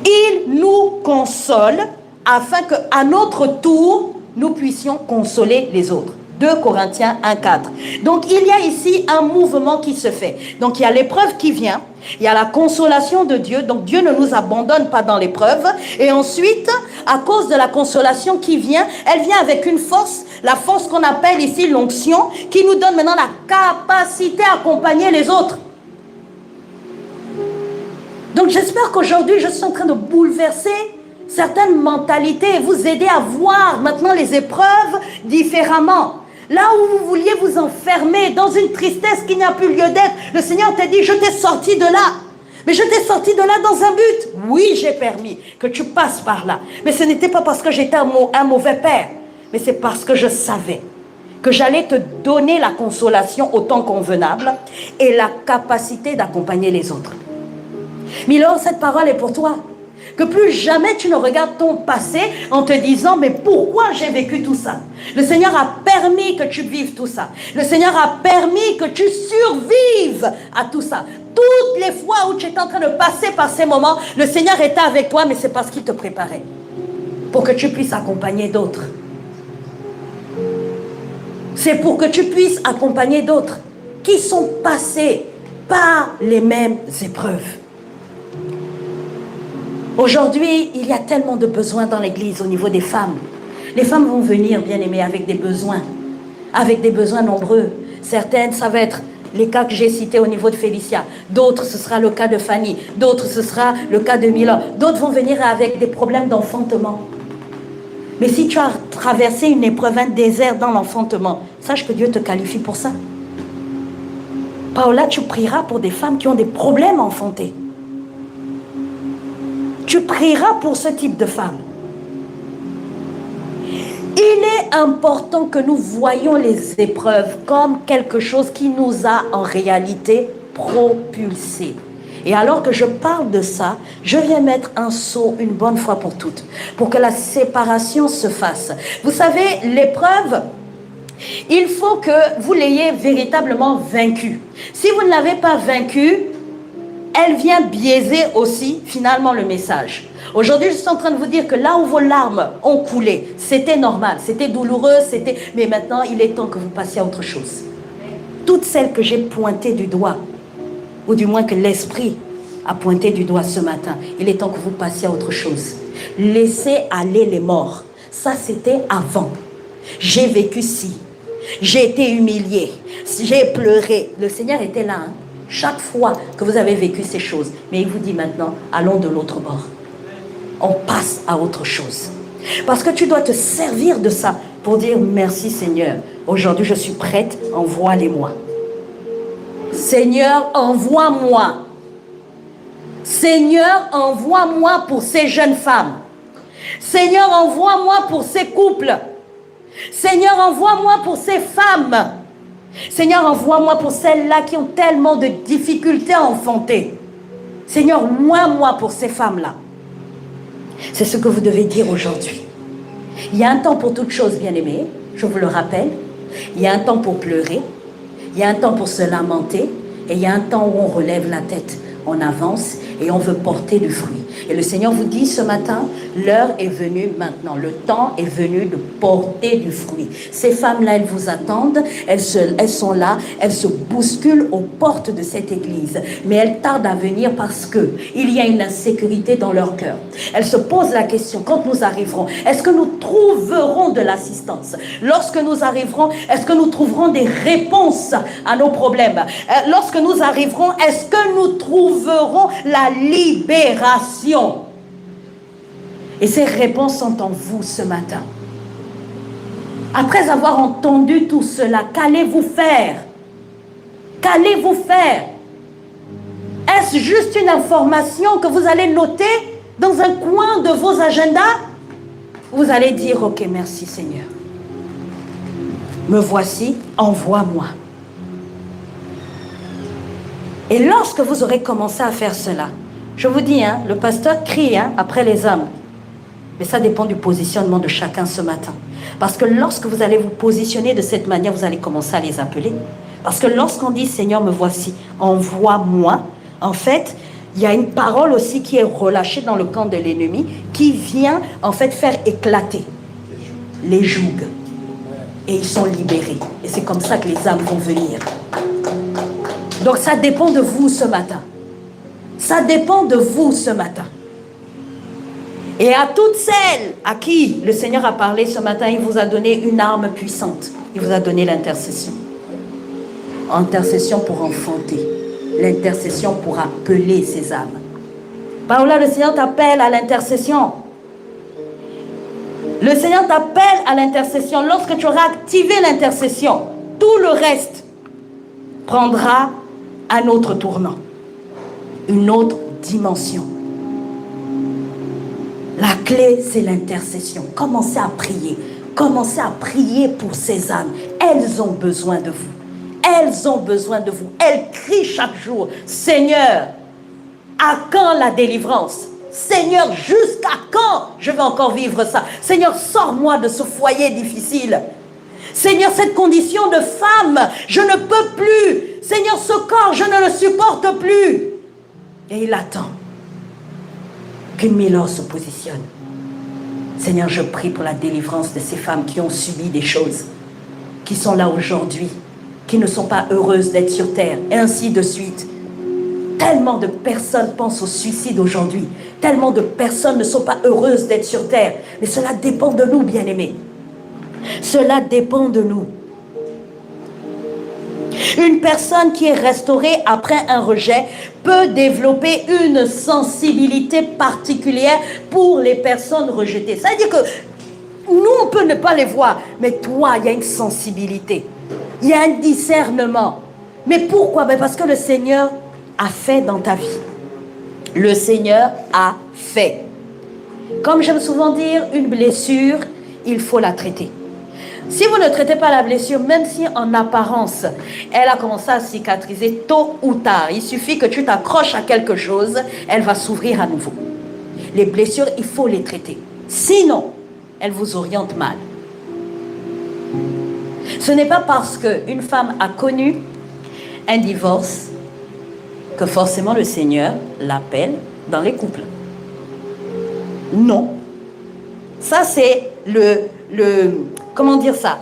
Il nous console, afin qu'à notre tour, nous puissions consoler les autres. 2 Corinthiens 1,4. Donc, il y a ici un mouvement qui se fait. Donc, il y a l'épreuve qui vient. Il y a la consolation de Dieu. Donc, Dieu ne nous abandonne pas dans l'épreuve. Et ensuite, à cause de la consolation qui vient, elle vient avec une force, la force qu'on appelle ici l'onction, qui nous donne maintenant la capacité à accompagner les autres. Donc, j'espère qu'aujourd'hui, je suis en train de bouleverser certaines mentalités et vous aider à voir maintenant les épreuves différemment. Là où vous vouliez vous enfermer dans une tristesse qui n'a plus lieu d'être, le Seigneur t'a dit, je t'ai sorti de là. Mais je t'ai sorti de là dans un but. Oui, j'ai permis que tu passes par là. Mais ce n'était pas parce que j'étais un mauvais père. Mais c'est parce que je savais que j'allais te donner la consolation au temps convenable et la capacité d'accompagner les autres. Milord, cette parole est pour toi. Que plus jamais tu ne regardes ton passé en te disant, mais pourquoi j'ai vécu tout ça? Le Seigneur a permis que tu vives tout ça. Le Seigneur a permis que tu survives à tout ça. Toutes les fois où tu étais en train de passer par ces moments, le Seigneur était avec toi, mais c'est parce qu'il te préparait. Pour que tu puisses accompagner d'autres. C'est pour que tu puisses accompagner d'autres qui sont passés par les mêmes épreuves. Aujourd'hui, il y a tellement de besoins dans l'église au niveau des femmes. Les femmes vont venir, bien aimées, avec des besoins nombreux. Certaines, ça va être les cas que j'ai cités au niveau de Félicia. D'autres, ce sera le cas de Fanny. D'autres, ce sera le cas de Mila. D'autres vont venir avec des problèmes d'enfantement. Mais si tu as traversé une épreuve, un désert dans l'enfantement, sache que Dieu te qualifie pour ça. Paola, tu prieras pour des femmes qui ont des problèmes à enfanter. Tu prieras pour ce type de femmes. Il est important que nous voyions les épreuves comme quelque chose qui nous a en réalité propulsés. Et alors que je parle de ça, je viens mettre un saut une bonne fois pour toutes, pour que la séparation se fasse. Vous savez, l'épreuve, il faut que vous l'ayez véritablement vaincue. Si vous ne l'avez pas vaincue, elle vient biaiser aussi finalement le message. Aujourd'hui, je suis en train de vous dire que là où vos larmes ont coulé, c'était normal, c'était douloureux, mais maintenant, il est temps que vous passiez à autre chose. Toutes celles que j'ai pointées du doigt, ou du moins que l'Esprit a pointé du doigt ce matin, il est temps que vous passiez à autre chose. Laissez aller les morts. Ça, c'était avant. J'ai vécu ci. J'ai été humilié. J'ai pleuré. Le Seigneur était là, hein, chaque fois que vous avez vécu ces choses. Mais il vous dit maintenant, allons de l'autre bord. On passe à autre chose. Parce que tu dois te servir de ça pour dire merci Seigneur. Aujourd'hui, je suis prête, envoie-les-moi. Seigneur, envoie-moi. Seigneur, envoie-moi pour ces jeunes femmes. Seigneur, envoie-moi pour ces couples. Seigneur, envoie-moi pour ces femmes. Seigneur, envoie-moi pour celles-là qui ont tellement de difficultés à enfanter. Seigneur, moi pour ces femmes-là. C'est ce que vous devez dire aujourd'hui. Il y a un temps pour toute chose, bien-aimés, je vous le rappelle. Il y a un temps pour pleurer. Il y a un temps pour se lamenter. Et il y a un temps où on relève la tête. On avance et on veut porter du fruit. Et le Seigneur vous dit ce matin, l'heure est venue maintenant. Le temps est venu de porter du fruit. Ces femmes-là, elles vous attendent. Elles sont là. Elles se bousculent aux portes de cette église. Mais elles tardent à venir parce qu'il y a une insécurité dans leur cœur. Elles se posent la question, quand nous arriverons, est-ce que nous trouverons de l'assistance? Lorsque nous arriverons, est-ce que nous trouverons des réponses à nos problèmes? Lorsque nous arriverons, est-ce que nous trouverons la libération? Et ces réponses sont en vous ce matin. Après avoir entendu tout cela, qu'allez-vous faire? Qu'allez-vous faire? Est-ce juste une information que vous allez noter dans un coin de vos agendas? Vous allez dire, ok, merci Seigneur. Me voici, envoie-moi. Et lorsque vous aurez commencé à faire cela, je vous dis, hein, le pasteur crie après les âmes. Mais ça dépend du positionnement de chacun ce matin. Parce que lorsque vous allez vous positionner de cette manière, vous allez commencer à les appeler. Parce que lorsqu'on dit, Seigneur, me voici, envoie-moi, en fait, il y a une parole aussi qui est relâchée dans le camp de l'ennemi, qui vient en fait faire éclater les jougs. Et ils sont libérés. Et c'est comme ça que les âmes vont venir. Donc ça dépend de vous ce matin. Ça dépend de vous ce matin. Et à toutes celles à qui le Seigneur a parlé ce matin, il vous a donné une arme puissante. Il vous a donné l'intercession. Intercession pour enfanter. L'intercession pour appeler ces âmes. Paola, le Seigneur t'appelle à l'intercession. Le Seigneur t'appelle à l'intercession. Lorsque tu auras activé l'intercession, tout le reste prendra un autre tournant. Une autre dimension. La clé, c'est l'intercession. Commencez à prier. Commencez à prier pour ces âmes. Elles ont besoin de vous. Elles ont besoin de vous. Elles crient chaque jour, Seigneur, à quand la délivrance? Seigneur, jusqu'à quand je vais encore vivre ça? Seigneur, sors-moi de ce foyer difficile. Seigneur, cette condition de femme, je ne peux plus. Seigneur, ce corps, je ne le supporte plus. Et il attend qu'une Mylor se positionne. Seigneur, je prie pour la délivrance de ces femmes qui ont subi des choses, qui sont là aujourd'hui, qui ne sont pas heureuses d'être sur terre, et ainsi de suite. Tellement de personnes pensent au suicide aujourd'hui. Tellement de personnes ne sont pas heureuses d'être sur terre. Mais cela dépend de nous, bien-aimés. Cela dépend de nous. Une personne qui est restaurée après un rejet peut développer une sensibilité particulière pour les personnes rejetées. Ça veut dire que nous, on peut ne pas les voir, mais toi, il y a une sensibilité. Il y a un discernement. Mais pourquoi? Ben parce que le Seigneur a fait dans ta vie. Le Seigneur a fait. Comme j'aime souvent dire, une blessure, il faut la traiter. Si vous ne traitez pas la blessure, même si en apparence, elle a commencé à cicatriser tôt ou tard, il suffit que tu t'accroches à quelque chose, elle va s'ouvrir à nouveau. Les blessures, il faut les traiter. Sinon, elles vous orientent mal. Ce n'est pas parce qu'une femme a connu un divorce que forcément le Seigneur l'appelle dans les couples. Non. Ça, c'est comment dire ça,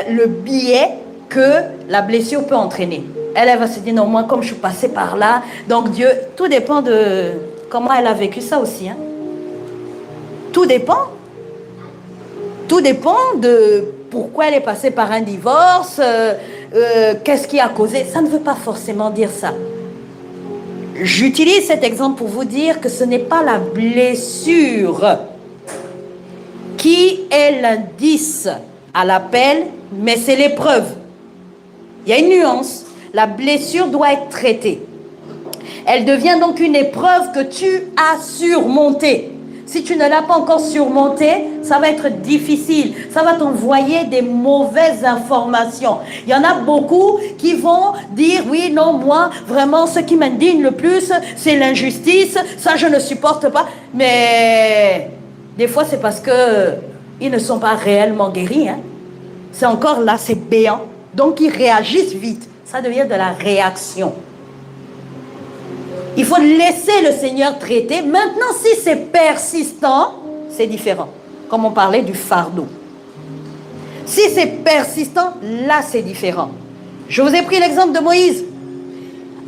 le biais que la blessure peut entraîner. Elle va se dire, non, moi, comme je suis passée par là, donc Dieu, tout dépend de comment elle a vécu ça aussi. Hein. Tout dépend. Tout dépend de pourquoi elle est passée par un divorce, qu'est-ce qui a causé. Ça ne veut pas forcément dire ça. J'utilise cet exemple pour vous dire que ce n'est pas la blessure qui est l'indice à l'appel, mais c'est l'épreuve. Il y a une nuance. La blessure doit être traitée. Elle devient donc une épreuve que tu as surmontée. Si tu ne l'as pas encore surmontée, ça va être difficile. Ça va t'envoyer des mauvaises informations. Il y en a beaucoup qui vont dire, oui, non, moi, vraiment, ce qui m'indigne le plus, c'est l'injustice. Ça, je ne supporte pas. Mais des fois, c'est parce qu'ils ne sont pas réellement guéris. Hein. C'est encore là, c'est béant. Donc, ils réagissent vite. Ça devient de la réaction. Il faut laisser le Seigneur traiter. Maintenant, si c'est persistant, c'est différent. Comme on parlait du fardeau. Si c'est persistant, là, c'est différent. Je vous ai pris l'exemple de Moïse.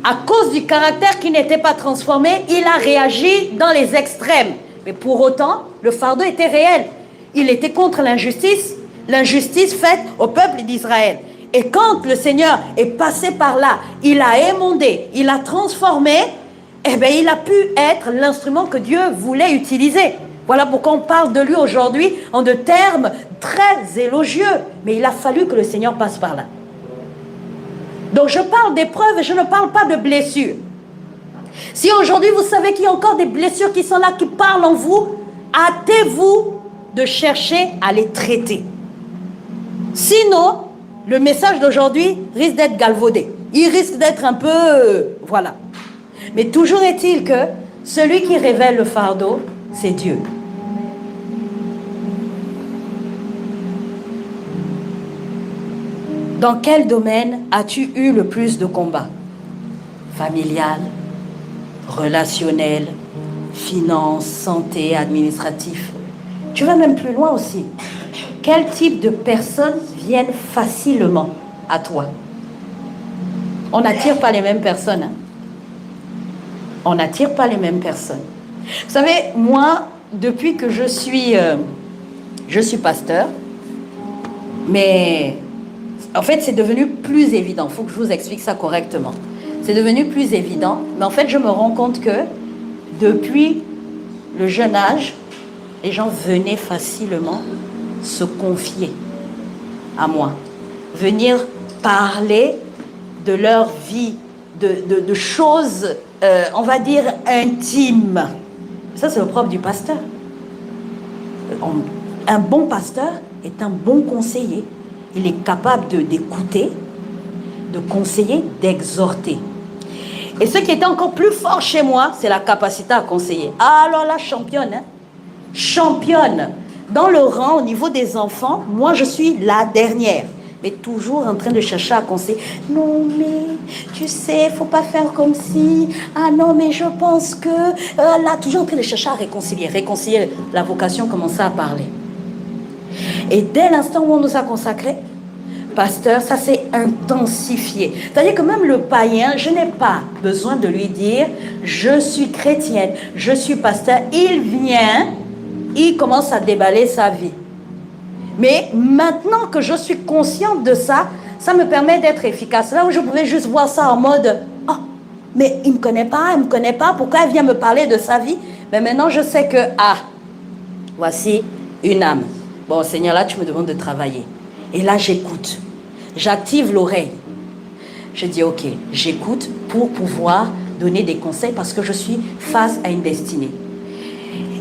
À cause du caractère qui n'était pas transformé, il a réagi dans les extrêmes. Mais pour autant, le fardeau était réel. Il était contre l'injustice faite au peuple d'Israël. Et quand le Seigneur est passé par là, il a émondé, il a transformé, eh bien, il a pu être l'instrument que Dieu voulait utiliser. Voilà pourquoi on parle de lui aujourd'hui en de termes très élogieux. Mais il a fallu que le Seigneur passe par là. Donc je parle d'épreuves et je ne parle pas de blessures. Si aujourd'hui vous savez qu'il y a encore des blessures qui sont là, qui parlent en vous, hâtez-vous de chercher à les traiter. Sinon, le message d'aujourd'hui risque d'être galvaudé. Il risque d'être un peu... voilà. Mais toujours est-il que celui qui révèle le fardeau, c'est Dieu. Dans quel domaine as-tu eu le plus de combats? Familial, relationnel, finance, santé, administratif. Tu vas même plus loin aussi. Quel type de personnes viennent facilement à toi? On n'attire pas les mêmes personnes. Hein? On n'attire pas les mêmes personnes. Vous savez, moi, depuis que je suis pasteur, mais en fait, c'est devenu plus évident. Il faut que je vous explique ça correctement. C'est devenu plus évident, mais en fait, je me rends compte que depuis le jeune âge, les gens venaient facilement se confier à moi, venir parler de leur vie, de choses, on va dire, intimes. Ça, c'est le propre du pasteur. Un bon pasteur est un bon conseiller. Il est capable d'écouter, de conseiller, d'exhorter. Et ce qui était encore plus fort chez moi, c'est la capacité à conseiller. Ah, alors là, championne, hein? Championne. Dans le rang, au niveau des enfants, moi, je suis la dernière. Mais toujours en train de chercher à conseiller. Non, mais tu sais, il ne faut pas faire comme si. Ah non, mais je pense que... là, toujours en train de chercher à réconcilier. Réconcilier, la vocation commençait à parler. Et dès l'instant où on nous a consacrés, pasteur, ça s'est intensifié. C'est-à-dire que même le païen, je n'ai pas besoin de lui dire « je suis chrétienne, je suis pasteur ». Il vient, il commence à déballer sa vie. Mais maintenant que je suis consciente de ça, ça me permet d'être efficace. Là où je pouvais juste voir ça en mode « oh, mais il ne me connaît pas, pourquoi elle vient me parler de sa vie ?» Mais maintenant, je sais que « ah, voici une âme. Bon, Seigneur, là, tu me demandes de travailler. » Et là, j'écoute. J'active l'oreille. Je dis ok, j'écoute pour pouvoir donner des conseils parce que je suis face à une destinée.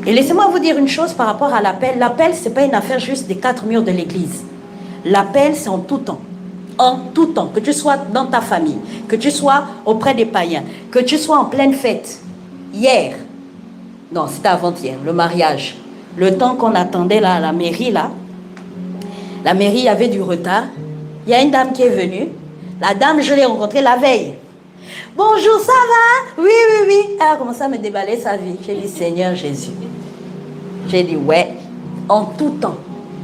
Et laissez-moi vous dire une chose par rapport à l'appel. L'appel, ce n'est pas une affaire juste des 4 murs de l'église. L'appel, c'est en tout temps. En tout temps. Que tu sois dans ta famille, que tu sois auprès des païens, que tu sois en pleine fête. Hier, non, c'était avant-hier, le mariage. Le temps qu'on attendait là, à la mairie, là, la mairie avait du retard. Il y a une dame qui est venue. La dame, je l'ai rencontrée la veille. Bonjour, ça va? Oui, oui, oui. Elle a commencé à me déballer sa vie. J'ai dit, Seigneur Jésus. J'ai dit, ouais, en tout temps.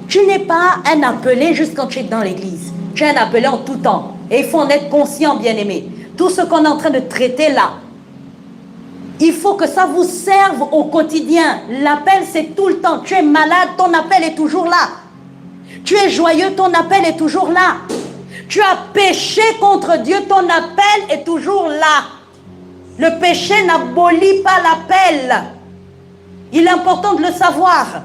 Tu n'es pas un appelé juste quand tu es dans l'église. Tu es un appelé en tout temps. Et il faut en être conscient, bien-aimé. Tout ce qu'on est en train de traiter là, il faut que ça vous serve au quotidien. L'appel, c'est tout le temps. Tu es malade, ton appel est toujours là. Tu es joyeux, ton appel est toujours là. Tu as péché contre Dieu, ton appel est toujours là. Le péché n'abolit pas l'appel. Il est important de le savoir.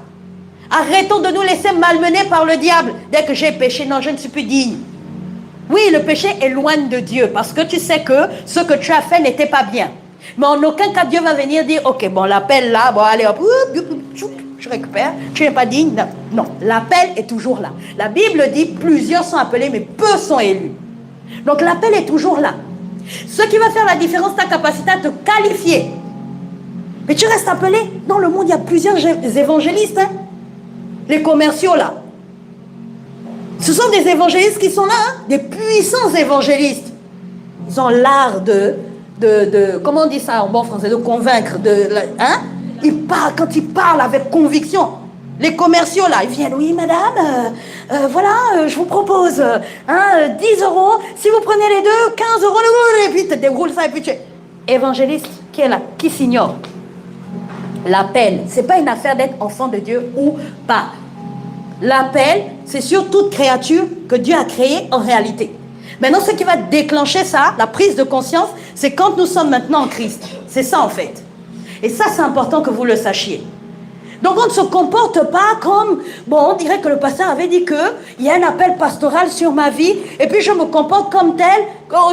Arrêtons de nous laisser malmener par le diable. Dès que j'ai péché, non, je ne suis plus digne. Oui, le péché éloigne de Dieu parce que tu sais que ce que tu as fait n'était pas bien. Mais en aucun cas, Dieu va venir dire, ok, bon, l'appel là, bon, allez, hop, je récupère, tu n'es pas digne. Non, l'appel est toujours là. La Bible dit, plusieurs sont appelés, mais peu sont élus. Donc l'appel est toujours là. Ce qui va faire la différence, ta capacité à te qualifier. Mais tu restes appelé. Dans le monde, il y a plusieurs évangélistes. Hein. Les commerciaux, là. Ce sont des évangélistes qui sont là, hein, des puissants évangélistes. Ils ont l'art comment on dit ça en bon français, de convaincre, hein? Ils parlent, quand ils parlent avec conviction. Les commerciaux, là, ils viennent, oui, madame, voilà, je vous propose 10 €, si vous prenez les deux, 15 €, et puis tu déroules ça, et puis tu es évangéliste, qui est là, qui s'ignore. L'appel, ce n'est pas une affaire d'être enfant de Dieu ou pas. L'appel, c'est sur toute créature que Dieu a créée en réalité. Maintenant, ce qui va déclencher ça, la prise de conscience, c'est quand nous sommes maintenant en Christ. C'est ça, en fait. Et ça, c'est important que vous le sachiez. Donc, on ne se comporte pas comme... Bon, on dirait que le pasteur avait dit qu'il y a un appel pastoral sur ma vie, et puis je me comporte comme tel,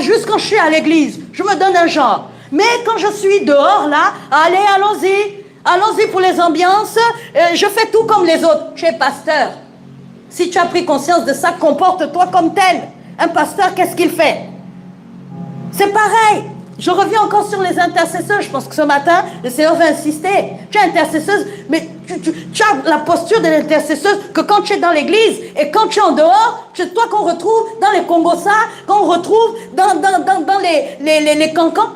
juste quand je suis à l'église. Je me donne un genre. Mais quand je suis dehors, là, allez, allons-y. Allons-y pour les ambiances. Je fais tout comme les autres. Tu es pasteur. Si tu as pris conscience de ça, comporte-toi comme tel. Un pasteur, qu'est-ce qu'il fait? C'est pareil. Je reviens encore sur les intercesseurs. Je pense que ce matin, le Seigneur va insister. Tu es intercesseuse, mais tu as la posture de l'intercesseuse que quand tu es dans l'église et quand tu es en dehors, c'est toi qu'on retrouve dans les Congossas, qu'on retrouve dans les cancans.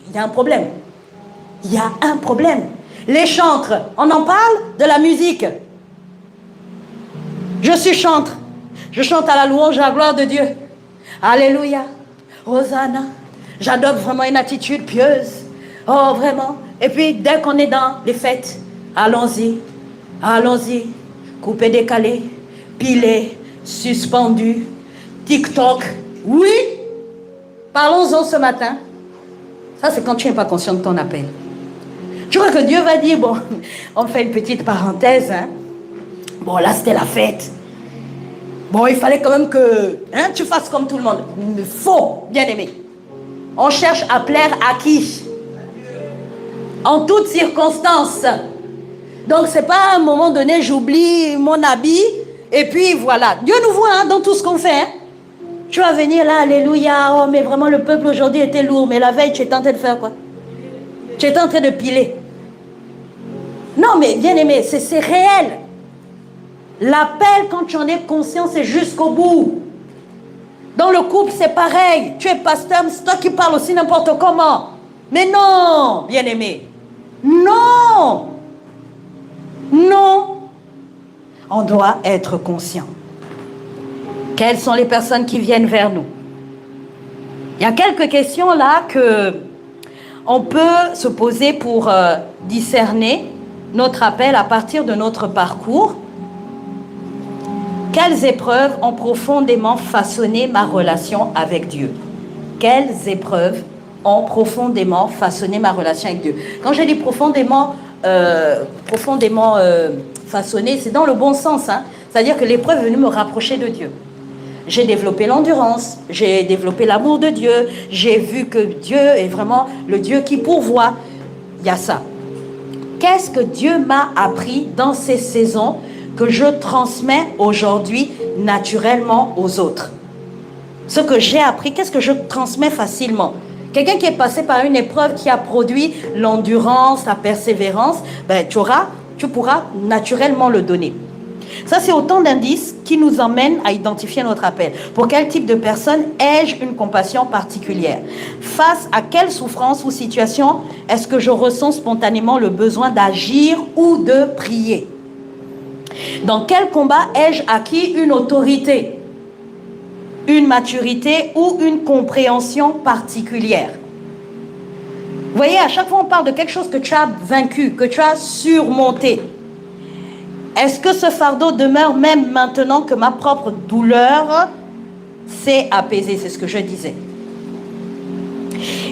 Il y a un problème. Il y a un problème. Les chantres, on en parle de la musique. Je suis chantre. Je chante à la louange et à la gloire de Dieu. Alléluia. Hosanna. J'adopte vraiment une attitude pieuse. Oh, vraiment. Et puis, dès qu'on est dans les fêtes, allons-y. Allons-y. Coupé, décalé, pilé, suspendu, TikTok. Oui. Parlons-en ce matin. Ça, c'est quand tu n'es pas conscient de ton appel. Tu crois que Dieu va dire, bon, on fait une petite parenthèse, hein. Bon, là, c'était la fête. Bon, il fallait quand même que tu fasses comme tout le monde. Faux, bien aimé. On cherche à plaire à qui? En toutes circonstances. Donc, c'est pas à un moment donné, j'oublie mon habit, et puis voilà. Dieu nous voit hein, dans tout ce qu'on fait. Hein. Tu vas venir là, alléluia, oh, mais vraiment, le peuple aujourd'hui était lourd, mais la veille, tu étais en train de faire quoi? Tu étais en train de piler. Non, mais bien aimé, c'est réel. L'appel, quand tu en es conscient, c'est jusqu'au bout. Dans le couple, c'est pareil. Tu es pasteur, c'est toi qui parles aussi n'importe comment. Mais non, bien aimé. Non. Non. On doit être conscient. Quelles sont les personnes qui viennent vers nous? Il y a quelques questions là que on peut se poser pour discerner notre appel à partir de notre parcours. Quelles épreuves ont profondément façonné ma relation avec Dieu? Quelles épreuves ont profondément façonné ma relation avec Dieu? Quand je dis profondément façonné, c'est dans le bon sens. Hein? C'est-à-dire que l'épreuve est venue me rapprocher de Dieu. J'ai développé l'endurance, j'ai développé l'amour de Dieu, j'ai vu que Dieu est vraiment le Dieu qui pourvoit. Il y a ça. Qu'est-ce que Dieu m'a appris dans ces saisons que je transmets aujourd'hui naturellement aux autres? Ce que j'ai appris, qu'est-ce que je transmets facilement? Quelqu'un qui est passé par une épreuve qui a produit l'endurance, la persévérance, ben, tu pourras naturellement le donner. Ça, c'est autant d'indices qui nous emmènent à identifier notre appel. Pour quel type de personne ai-je une compassion particulière? Face à quelle souffrance ou situation est-ce que je ressens spontanément le besoin d'agir ou de prier? Dans quel combat ai-je acquis une autorité, une maturité ou une compréhension particulière? Vous voyez, à chaque fois on parle de quelque chose que tu as vaincu, que tu as surmonté. Est-ce que ce fardeau demeure même maintenant que ma propre douleur s'est apaisée? C'est ce que je disais.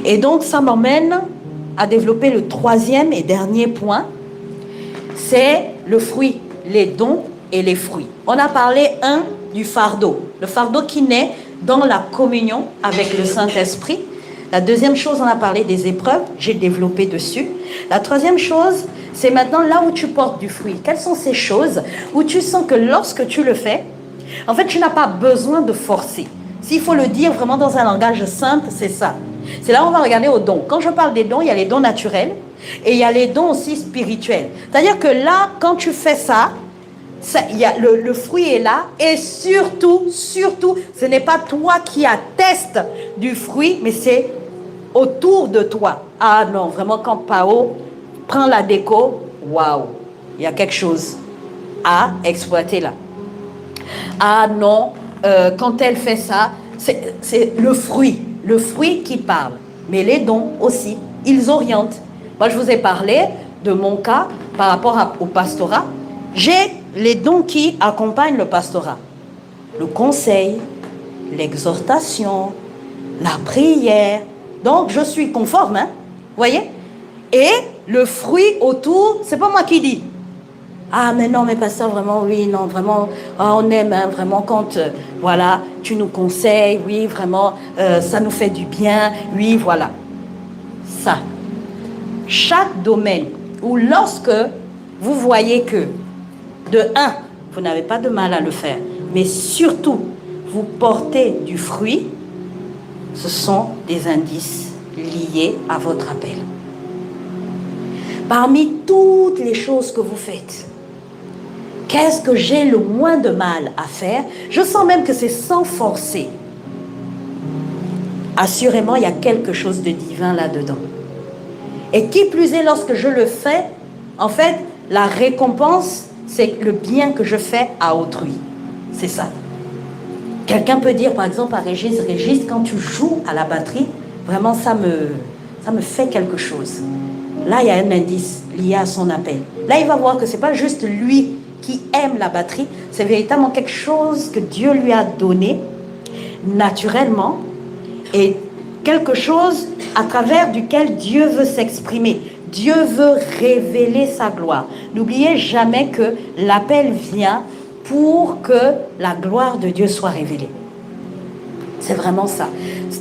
Et donc ça m'emmène à développer le troisième et dernier point, c'est le fruit, les dons et les fruits. On a parlé, du fardeau. Le fardeau qui naît dans la communion avec le Saint-Esprit. La deuxième chose, on a parlé des épreuves, j'ai développé dessus. La troisième chose, c'est maintenant là où tu portes du fruit. Quelles sont ces choses où tu sens que lorsque tu le fais, en fait, tu n'as pas besoin de forcer. S'il faut le dire vraiment dans un langage simple, c'est ça. C'est là où on va regarder aux dons. Quand je parle des dons, il y a les dons naturels et il y a les dons aussi spirituels. C'est-à-dire que là, quand tu fais ça, il y a le fruit est là et surtout, ce n'est pas toi qui attestes du fruit, mais c'est autour de toi. Ah non, vraiment quand Pao prend la déco, waouh, il y a quelque chose à exploiter là. Ah non, quand elle fait ça, c'est le fruit qui parle. Mais les dons aussi, ils orientent. Moi, je vous ai parlé de mon cas par rapport au pastorat. J'ai les dons qui accompagnent le pastorat. Le conseil, l'exhortation, la prière. Donc, je suis conforme, hein, voyez? Et le fruit autour, c'est pas moi qui dis. Ah, mais non, mais pasteur, vraiment, oui, non, vraiment, on aime, hein, vraiment, quand, voilà, tu nous conseilles, oui, vraiment, ça nous fait du bien, oui, voilà. Ça. Chaque domaine où lorsque vous voyez que, de un, vous n'avez pas de mal à le faire, mais surtout, vous portez du fruit, ce sont des indices liés à votre appel. Parmi toutes les choses que vous faites, qu'est-ce que j'ai le moins de mal à faire? Je sens même que c'est sans forcer. Assurément, il y a quelque chose de divin là-dedans. Et qui plus est, lorsque je le fais, en fait, la récompense, c'est le bien que je fais à autrui. C'est ça. Quelqu'un peut dire, par exemple, à Régis, quand tu joues à la batterie, vraiment, ça me fait quelque chose. Là, il y a un indice lié à son appel. Là, il va voir que ce n'est pas juste lui qui aime la batterie, c'est véritablement quelque chose que Dieu lui a donné naturellement et quelque chose à travers duquel Dieu veut s'exprimer. Dieu veut révéler sa gloire. N'oubliez jamais que l'appel vient pour que la gloire de Dieu soit révélée. C'est vraiment ça.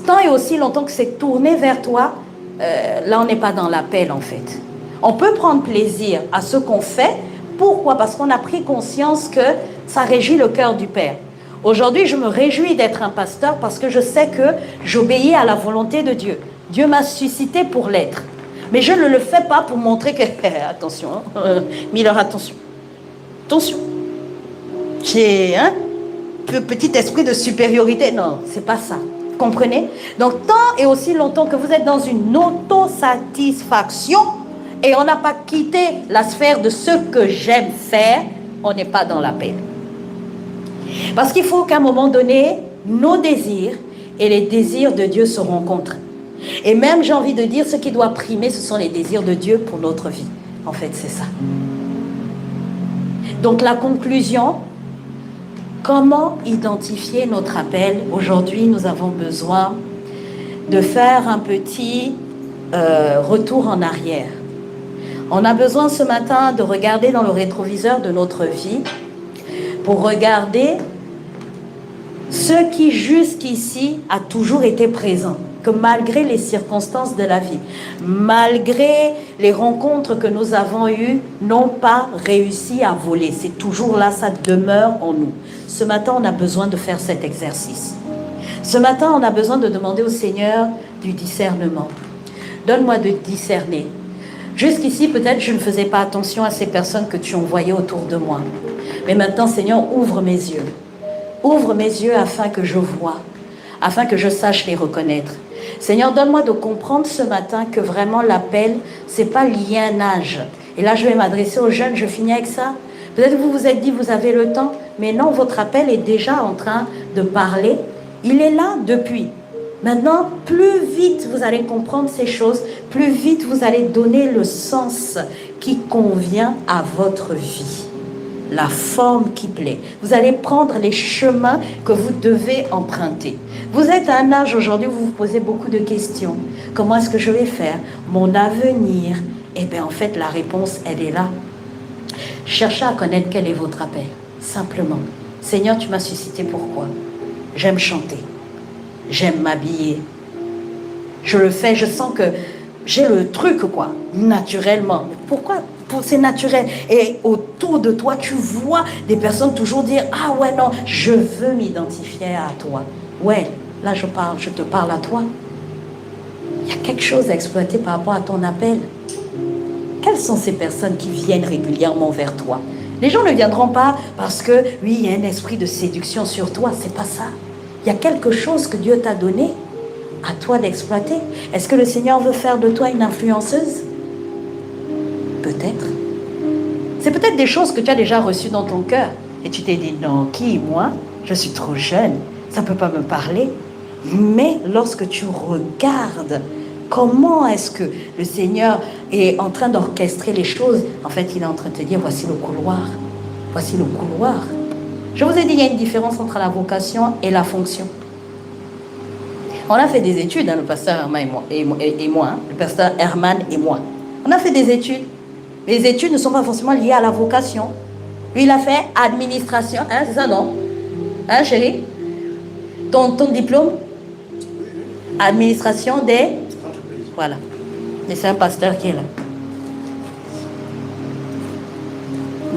Tant et aussi longtemps que c'est tourné vers toi, là on n'est pas dans l'appel en fait. On peut prendre plaisir à ce qu'on fait. Pourquoi? Parce qu'on a pris conscience que ça réjouit le cœur du Père. Aujourd'hui, je me réjouis d'être un pasteur parce que je sais que j'obéis à la volonté de Dieu. Dieu m'a suscité pour l'être. Mais je ne le fais pas pour montrer que... attention, Miller, attention. Attention. J'ai un petit esprit de supériorité. Non, c'est pas ça. Vous comprenez? Donc, tant et aussi longtemps que vous êtes dans une autosatisfaction et on n'a pas quitté la sphère de ce que j'aime faire, on n'est pas dans la paix. Parce qu'il faut qu'à un moment donné, nos désirs et les désirs de Dieu se rencontrent. Et même, j'ai envie de dire, ce qui doit primer, ce sont les désirs de Dieu pour notre vie. En fait, c'est ça. Donc, la conclusion, comment identifier notre appel? Aujourd'hui, nous avons besoin de faire un petit retour en arrière. On a besoin ce matin de regarder dans le rétroviseur de notre vie pour regarder Ce qui jusqu'ici a toujours été présent, que malgré les circonstances de la vie, malgré les rencontres que nous avons eues, n'ont pas réussi à voler. C'est toujours là, ça demeure en nous. Ce matin, on a besoin de faire cet exercice. Ce matin, on a besoin de demander au Seigneur du discernement. Donne-moi de discerner. Jusqu'ici, peut-être, je ne faisais pas attention à ces personnes que tu envoyais autour de moi. Mais maintenant, Seigneur, ouvre mes yeux. Ouvre mes yeux afin que je voie, afin que je sache les reconnaître. Seigneur, donne-moi de comprendre ce matin que vraiment l'appel, ce n'est pas lié à un âge. Et là, je vais m'adresser aux jeunes, je finis avec ça. Peut-être que vous vous êtes dit, vous avez le temps, mais non, votre appel est déjà en train de parler. Il est là depuis. Maintenant, plus vite vous allez comprendre ces choses, plus vite vous allez donner le sens qui convient à votre vie. La forme qui plaît. Vous allez prendre les chemins que vous devez emprunter. Vous êtes à un âge aujourd'hui où vous vous posez beaucoup de questions. Comment est-ce que je vais faire? Mon avenir? Eh bien, en fait, la réponse, elle est là. Cherchez à connaître quel est votre appel. Simplement. Seigneur, tu m'as suscité pourquoi? J'aime chanter. J'aime m'habiller. Je le fais, je sens que j'ai le truc, quoi, naturellement. Pourquoi? C'est naturel. Et autour de toi, tu vois des personnes toujours dire « Ah ouais, non, je veux m'identifier à toi. » Ouais, là je te parle à toi. Il y a quelque chose à exploiter par rapport à ton appel. Quelles sont ces personnes qui viennent régulièrement vers toi? Les gens ne viendront pas parce que, oui, il y a un esprit de séduction sur toi. C'est pas ça. Il y a quelque chose que Dieu t'a donné à toi d'exploiter. Est-ce que le Seigneur veut faire de toi une influenceuse? Peut-être. C'est peut-être des choses que tu as déjà reçues dans ton cœur. Et tu t'es dit, non, qui, moi? Je suis trop jeune, ça ne peut pas me parler. Mais lorsque tu regardes comment est-ce que le Seigneur est en train d'orchestrer les choses, en fait, il est en train de te dire, voici le couloir. Voici le couloir. Je vous ai dit, il y a une différence entre la vocation et la fonction. On a fait des études, hein, le pasteur Herman et moi, hein, le pasteur Herman et moi. On a fait des études. Les études ne sont pas forcément liées à la vocation. Lui, il a fait administration. Hein, c'est ça, non? Hein, chérie? Ton diplôme? Administration des... Voilà. Et c'est un pasteur qui est là.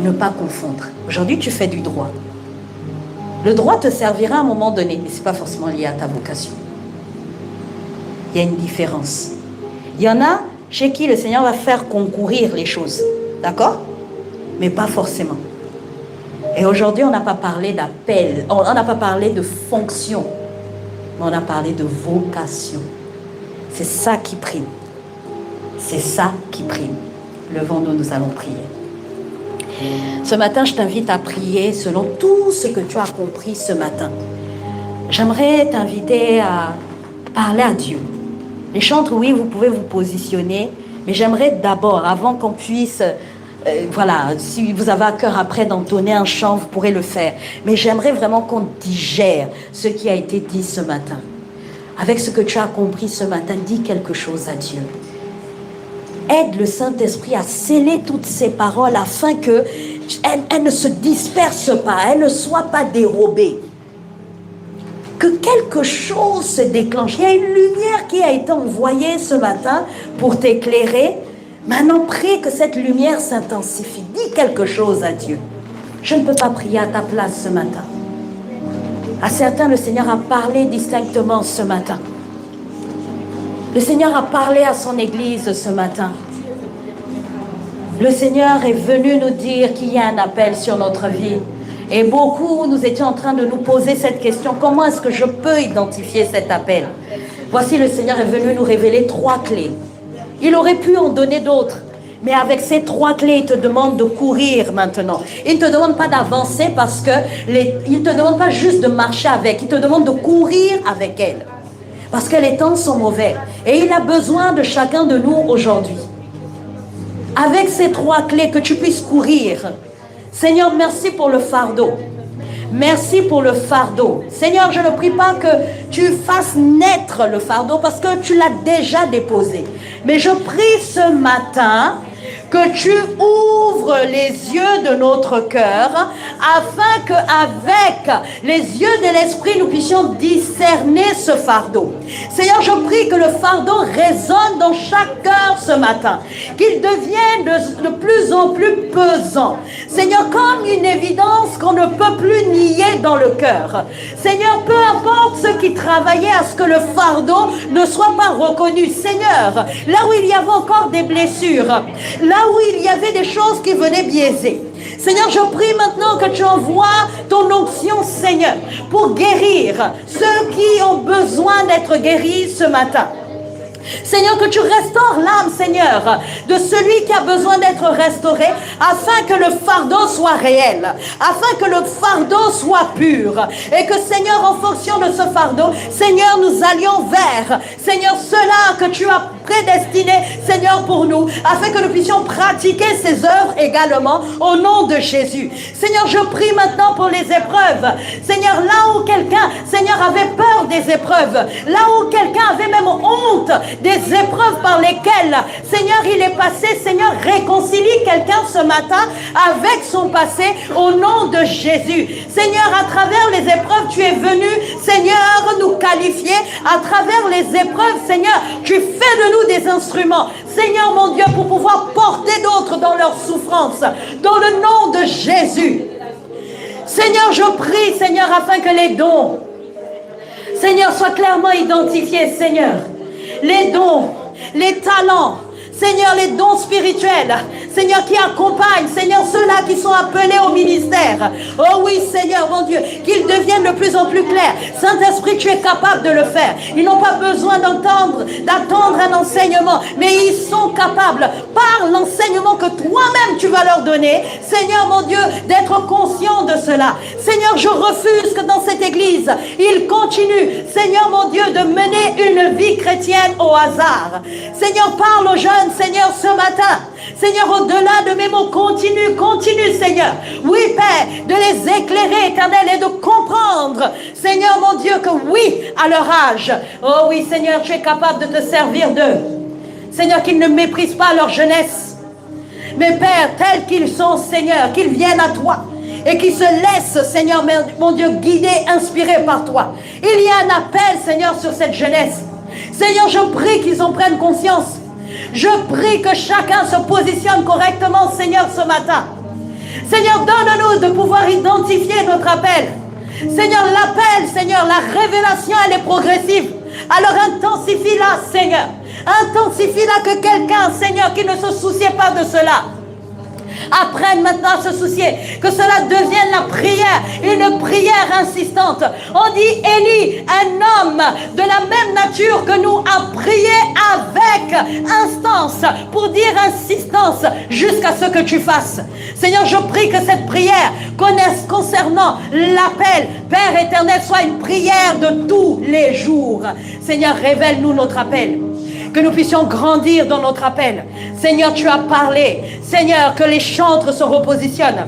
Ne pas confondre. Aujourd'hui, tu fais du droit. Le droit te servira à un moment donné, mais ce n'est pas forcément lié à ta vocation. Il y a une différence. Il y en a chez qui le Seigneur va faire concourir les choses. D'accord? Mais pas forcément. Et aujourd'hui, on n'a pas parlé d'appel, on n'a pas parlé de fonction, mais on a parlé de vocation. C'est ça qui prime. C'est ça qui prime. Levons-nous, nous allons prier. Ce matin, je t'invite à prier selon tout ce que tu as compris ce matin. J'aimerais t'inviter à parler à Dieu. Les chantres, oui, vous pouvez vous positionner, mais j'aimerais d'abord, avant qu'on puisse, voilà, si vous avez à cœur après d'entonner un chant, vous pourrez le faire. Mais j'aimerais vraiment qu'on digère ce qui a été dit ce matin. Avec ce que tu as compris ce matin, dis quelque chose à Dieu. Aide le Saint-Esprit à sceller toutes ces paroles afin qu'elles ne se dispersent pas, elles ne soient pas dérobées. Que quelque chose se déclenche. Il y a une lumière qui a été envoyée ce matin pour t'éclairer. Maintenant, prie que cette lumière s'intensifie. Dis quelque chose à Dieu. Je ne peux pas prier à ta place ce matin. À certains, le Seigneur a parlé distinctement ce matin. Le Seigneur a parlé à son Église ce matin. Le Seigneur est venu nous dire qu'il y a un appel sur notre vie. Et beaucoup, nous étions en train de nous poser cette question. Comment est-ce que je peux identifier cet appel? Voici, le Seigneur est venu nous révéler 3 clés. Il aurait pu en donner d'autres. Mais avec ces 3 clés, il te demande de courir maintenant. Il ne te demande pas d'avancer parce que... il ne te demande pas juste de marcher avec. Il te demande de courir avec elle. Parce que les temps sont mauvais. Et il a besoin de chacun de nous aujourd'hui. Avec ces 3 clés, que tu puisses courir. Seigneur, merci pour le fardeau. Merci pour le fardeau. Seigneur, je ne prie pas que tu fasses naître le fardeau parce que tu l'as déjà déposé. Mais je prie ce matin que tu ouvres les yeux de notre cœur, afin qu'avec les yeux de l'esprit, nous puissions discerner ce fardeau. Seigneur, je prie que le fardeau résonne dans chaque cœur ce matin, qu'il devienne de plus en plus pesant. Seigneur, comme une évidence qu'on ne peut plus nier dans le cœur. Seigneur, peu importe ceux qui travaillaient à ce que le fardeau ne soit pas reconnu. Seigneur, là où il y avait encore des blessures, là où il y avait des choses qui venaient biaiser. Seigneur, je prie maintenant que tu envoies ton onction, Seigneur, pour guérir ceux qui ont besoin d'être guéris ce matin. Seigneur, que tu restaures l'âme, Seigneur, de celui qui a besoin d'être restauré, afin que le fardeau soit réel, afin que le fardeau soit pur, et que, Seigneur, en fonction de ce fardeau, Seigneur, nous allions vers, Seigneur, cela que tu as prédestiné, Seigneur, pour nous, afin que nous puissions pratiquer ces œuvres également, au nom de Jésus. Seigneur, je prie maintenant pour les épreuves. Seigneur, là où quelqu'un, Seigneur, avait peur des épreuves, là où quelqu'un avait même honte des épreuves par lesquelles, Seigneur, il est passé, Seigneur, réconcilie quelqu'un ce matin avec son passé, au nom de Jésus. Seigneur, à travers les épreuves, tu es venu, Seigneur, nous qualifier. À travers les épreuves, Seigneur, tu fais de nous des instruments, Seigneur mon Dieu, pour pouvoir porter d'autres dans leur souffrance, dans le nom de Jésus. Seigneur, je prie, Seigneur, afin que les dons, Seigneur, soient clairement identifiés, Seigneur. Les dons, les talents, Seigneur, les dons spirituels, Seigneur, qui accompagnent, Seigneur, ceux-là qui sont appelés au ministère. Oh oui, Seigneur, mon Dieu, qu'ils deviennent de plus en plus clairs. Saint-Esprit, tu es capable de le faire. Ils n'ont pas besoin d'attendre un enseignement, mais ils sont capables, par l'enseignement que toi-même tu vas leur donner, Seigneur, mon Dieu, d'être conscients de cela. Seigneur, je refuse que dans cette église, ils continuent, Seigneur, mon Dieu, de mener une vie chrétienne au hasard. Seigneur, parle aux jeunes, Seigneur, ce matin. Seigneur, au-delà de mes mots, continue, Seigneur. Oui, Père, de les éclairer, Éternel, et de comprendre, Seigneur, mon Dieu, que oui, à leur âge, oh oui, Seigneur, tu es capable de te servir d'eux. Seigneur, qu'ils ne méprisent pas leur jeunesse. Mais Père, tels qu'ils sont, Seigneur, qu'ils viennent à toi et qu'ils se laissent, Seigneur, mon Dieu, guider, inspirés par toi. Il y a un appel, Seigneur, sur cette jeunesse. Seigneur, je prie qu'ils en prennent conscience. Je prie que chacun se positionne correctement, Seigneur, ce matin. Seigneur, donne-nous de pouvoir identifier notre appel. Seigneur, l'appel, Seigneur, la révélation, elle est progressive. Alors intensifie-la, Seigneur. Intensifie-la, que quelqu'un, Seigneur, qui ne se souciait pas de cela, apprennent maintenant à se soucier, que cela devienne la prière, une prière insistante. On dit Élie, un homme de la même nature que nous, a prié avec instance, pour dire insistance, jusqu'à ce que tu fasses. Seigneur, je prie que cette prière concernant l'appel, Père éternel, soit une prière de tous les jours. Seigneur, révèle-nous notre appel, que nous puissions grandir dans notre appel. Seigneur, tu as parlé, Seigneur, que les chantres se repositionnent.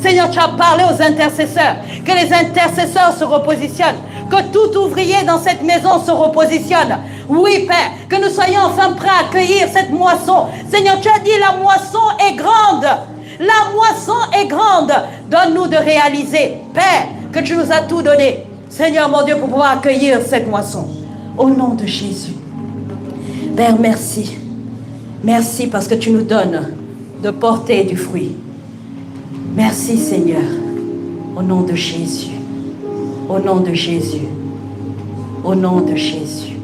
Seigneur, tu as parlé aux intercesseurs, que les intercesseurs se repositionnent, que tout ouvrier dans cette maison se repositionne. Oui, Père, que nous soyons enfin prêts à accueillir cette moisson. Seigneur, tu as dit la moisson est grande. La moisson est grande. Donne-nous de réaliser, Père, que tu nous as tout donné. Seigneur, mon Dieu, pour pouvoir accueillir cette moisson. Au nom de Jésus. Père, merci. Merci parce que tu nous donnes de porter du fruit. Merci, Seigneur. Au nom de Jésus. Au nom de Jésus. Au nom de Jésus.